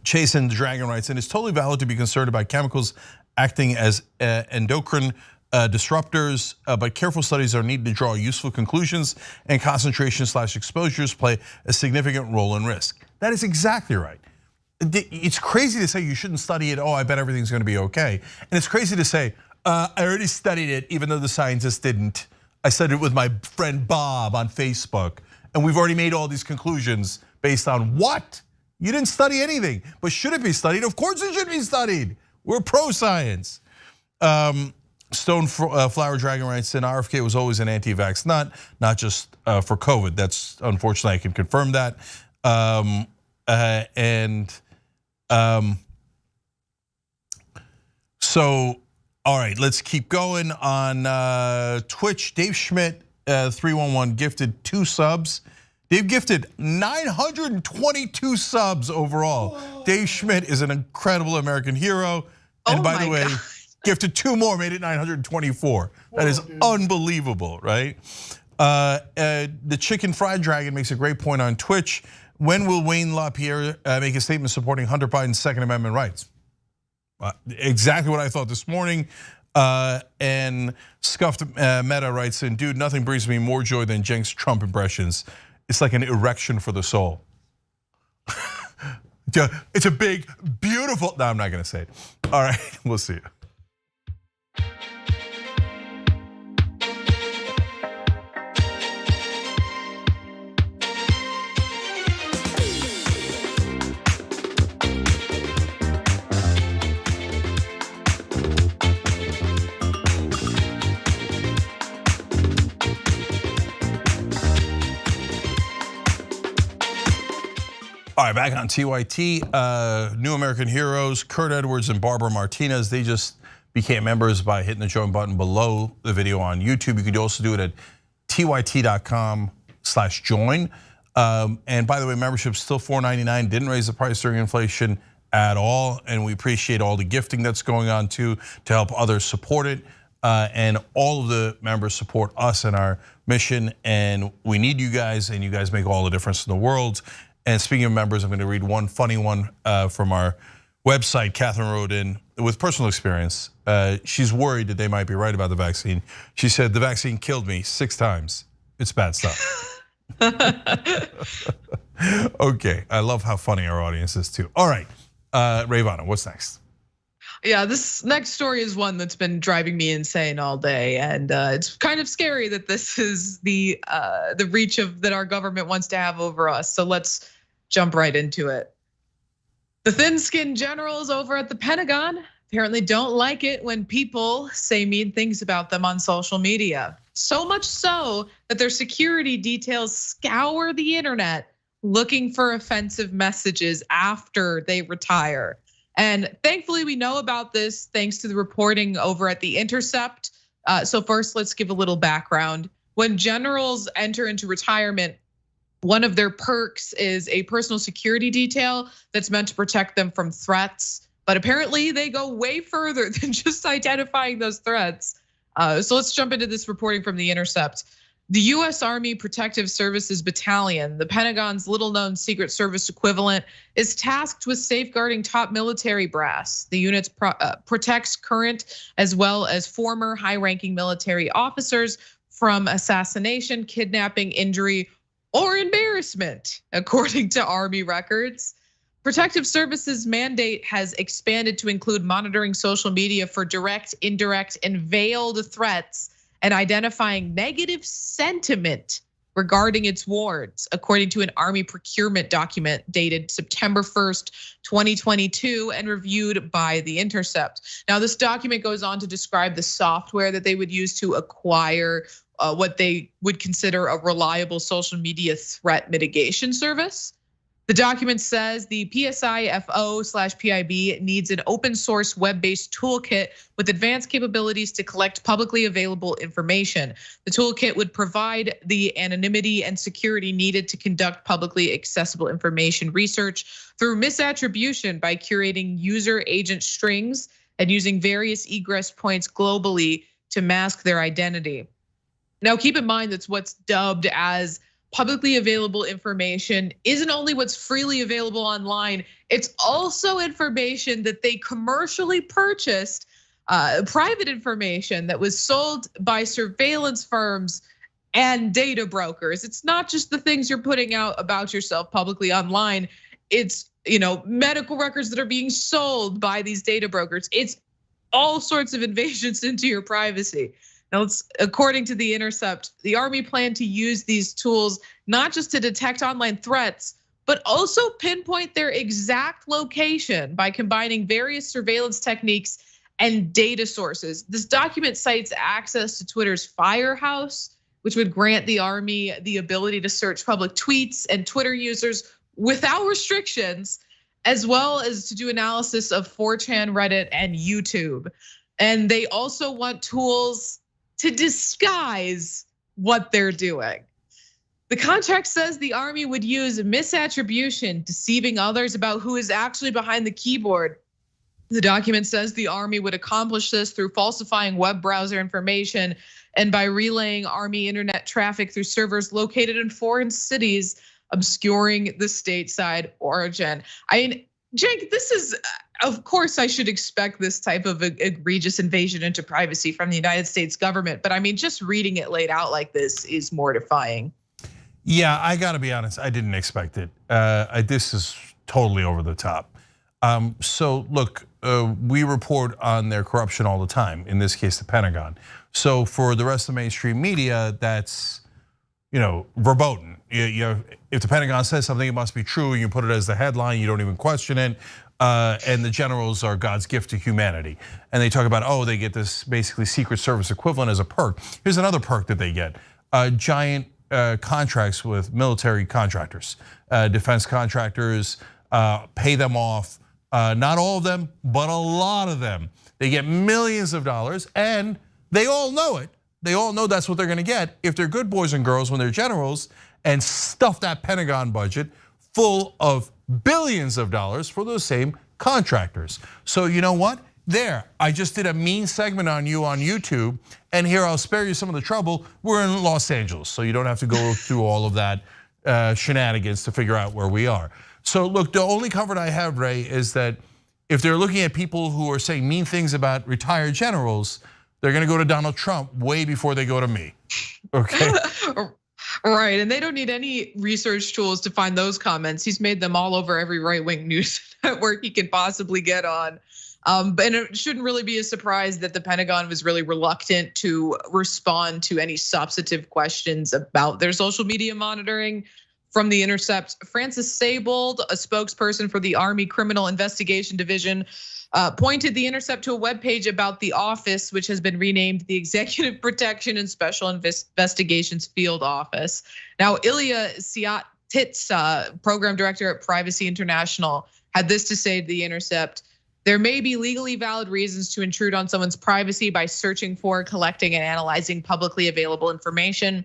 Chase and Dragon writes, and it's totally valid to be concerned about chemicals acting as endocrine disruptors, but careful studies are needed to draw useful conclusions, and concentration/exposures play a significant role in risk. That is exactly right. It's crazy to say you shouldn't study it. Oh, I bet everything's going to be okay. And it's crazy to say, I already studied it, even though the scientists didn't. I studied it with my friend Bob on Facebook, and we've already made all these conclusions based on what? You didn't study anything, but should it be studied? Of course it should be studied. We're pro-science. Stone Flower Dragon writes, and RFK was always an anti-vax nut, not just for COVID. That's unfortunately, I can confirm that. So, all right, let's keep going on Twitch. Dave Schmidt, 311, gifted 2 subs. They've gifted 922 subs overall. Whoa. Dave Schmidt is an incredible American hero. And by the way, gifted 2 more, made it 924. That is unbelievable, right? The Chicken Fried Dragon makes a great point on Twitch. When will Wayne LaPierre make a statement supporting Hunter Biden's Second Amendment rights? Exactly what I thought this morning. And Scuffed Meta writes in, dude, nothing brings me more joy than Jenks Trump impressions. It's like an erection for the soul. It's a big, beautiful, no, I'm not gonna say it. All right, we'll see you. All right, back on TYT. New American Heroes, Kurt Edwards and Barbara Martinez, they just became members by hitting the join button below the video on YouTube. You could also do it at tyt.com/join. And by the way, membership's still $4.99, didn't raise the price during inflation at all. And we appreciate all the gifting that's going on too to help others support it. And all of the members support us and our mission. And we need you guys, and you guys make all the difference in the world. And speaking of members, I'm going to read one funny one from our website. Catherine wrote in with personal experience. She's worried that they might be right about the vaccine. She said, the vaccine killed me 6 times. It's bad stuff. Okay, I love how funny our audience is too. All right, Rayvana, what's next? Yeah, this next story is one that's been driving me insane all day, and it's kind of scary that this is the reach of that our government wants to have over us. So let's jump right into it. The thin-skinned generals over at the Pentagon apparently don't like it when people say mean things about them on social media. So much so that their security details scour the internet looking for offensive messages after they retire. And thankfully, we know about this thanks to the reporting over at The Intercept. So first, let's give a little background. When generals enter into retirement, one of their perks is a personal security detail that's meant to protect them from threats. But apparently, they go way further than just identifying those threats. So let's jump into this reporting from The Intercept. The US Army Protective Services Battalion, the Pentagon's little-known Secret Service equivalent, is tasked with safeguarding top military brass. The unit protects current as well as former high-ranking military officers from assassination, kidnapping, injury, or embarrassment, according to Army records. Protective Services mandate has expanded to include monitoring social media for direct, indirect, and veiled threats and identifying negative sentiment regarding its wards, according to an Army procurement document dated September 1st, 2022, and reviewed by The Intercept. Now, this document goes on to describe the software that they would use to acquire what they would consider a reliable social media threat mitigation service. The document says the PSIFO/PIB needs an open source web-based toolkit with advanced capabilities to collect publicly available information. The toolkit would provide the anonymity and security needed to conduct publicly accessible information research through misattribution by curating user agent strings and using various egress points globally to mask their identity. Now, keep in mind that's what's dubbed as publicly available information isn't only what's freely available online, it's also information that they commercially purchased, private information that was sold by surveillance firms and data brokers. It's not just the things you're putting out about yourself publicly online. It's medical records that are being sold by these data brokers. It's all sorts of invasions into your privacy. Now, according to The Intercept, the Army planned to use these tools not just to detect online threats, but also pinpoint their exact location by combining various surveillance techniques and data sources. This document cites access to Twitter's Firehouse, which would grant the Army the ability to search public tweets and Twitter users without restrictions, as well as to do analysis of 4chan, Reddit, and YouTube. And they also want tools to disguise what they're doing. The contract says the Army would use misattribution, deceiving others about who is actually behind the keyboard. The document says the Army would accomplish this through falsifying web browser information and by relaying Army internet traffic through servers located in foreign cities, obscuring the stateside origin. I mean, Jake, this is, of course, I should expect this type of egregious invasion into privacy from the United States government. But I mean, just reading it laid out like this is mortifying. Yeah, I gotta be honest, I didn't expect it. This is totally over the top. So look, we report on their corruption all the time, in this case, the Pentagon. So for the rest of the mainstream media, that's verboten. If the Pentagon says something, it must be true. You put it as the headline, you don't even question it. And the generals are God's gift to humanity. And they talk about, they get this basically Secret Service equivalent as a perk. Here's another perk that they get. Giant contracts with military contractors, defense contractors, pay them off. Not all of them, but a lot of them. They get millions of dollars, and they all know it. They all know that's what they're gonna get if they're good boys and girls when they're generals, and stuff that Pentagon budget full of billions of dollars for those same contractors. So you know what? There, I just did a mean segment on you on YouTube, and here I'll spare you some of the trouble. We're in Los Angeles, so you don't have to go through all of that shenanigans to figure out where we are. So look, the only comfort I have, Ray, is that if they're looking at people who are saying mean things about retired generals, they're gonna go to Donald Trump way before they go to me, okay? Right, and they don't need any research tools to find those comments. He's made them all over every right-wing news network he can possibly get on. And it shouldn't really be a surprise that the Pentagon was really reluctant to respond to any substantive questions about their social media monitoring from The Intercept. Francis Saybold, a spokesperson for the Army Criminal Investigation Division, pointed The Intercept to a webpage about the office, which has been renamed the Executive Protection and Special Investigations Field Office. Now, Ilya Siatitsa, program director at Privacy International, had this to say to The Intercept: "There may be legally valid reasons to intrude on someone's privacy by searching for, collecting, and analyzing publicly available information,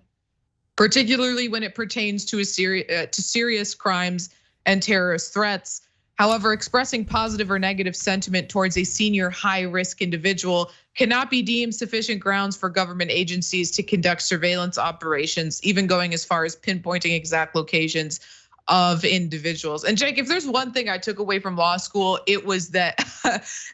particularly when it pertains to serious crimes and terrorist threats. However, expressing positive or negative sentiment towards a senior high-risk individual cannot be deemed sufficient grounds for government agencies to conduct surveillance operations, even going as far as pinpointing exact locations of individuals." And Jake, if there's one thing I took away from law school, it was that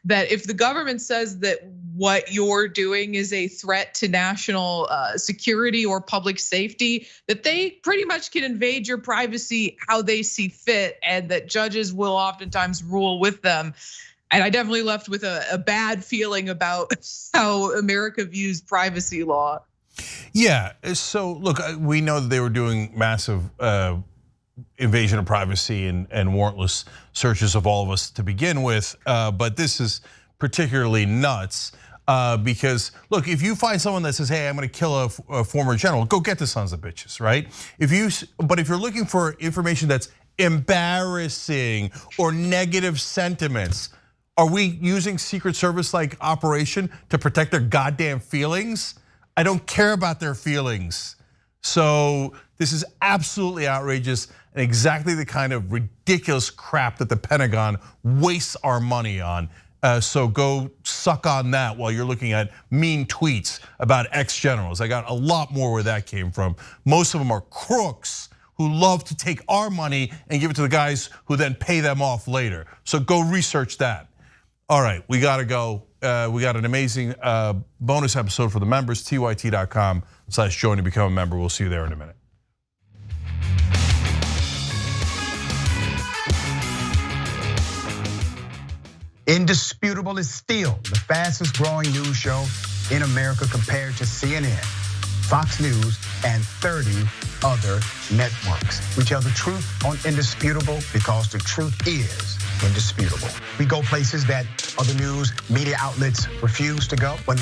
that if the government says that what you're doing is a threat to national security or public safety, that they pretty much can invade your privacy how they see fit, and that judges will oftentimes rule with them. And I definitely left with a bad feeling about how America views privacy law. Yeah, so look, we know that they were doing massive invasion of privacy and warrantless searches of all of us to begin with, but this is particularly nuts because look, if you find someone that says, "Hey, I'm gonna kill a former general," go get the sons of bitches, right? But if you're looking for information that's embarrassing or negative sentiments, are we using Secret Service like operation to protect their goddamn feelings? I don't care about their feelings. So this is absolutely outrageous and exactly the kind of ridiculous crap that the Pentagon wastes our money on. So go suck on that while you're looking at mean tweets about ex-generals. I got a lot more where that came from. Most of them are crooks who love to take our money and give it to the guys who then pay them off later. So go research that. All right, we gotta go. We got an amazing bonus episode for the members, tyt.com/join to become a member. We'll see you there in a minute. Indisputable is still the fastest growing news show in America compared to CNN, Fox News, and 30 other networks. We tell the truth on Indisputable because the truth is indisputable. We go places that other news media outlets refuse to go. When they're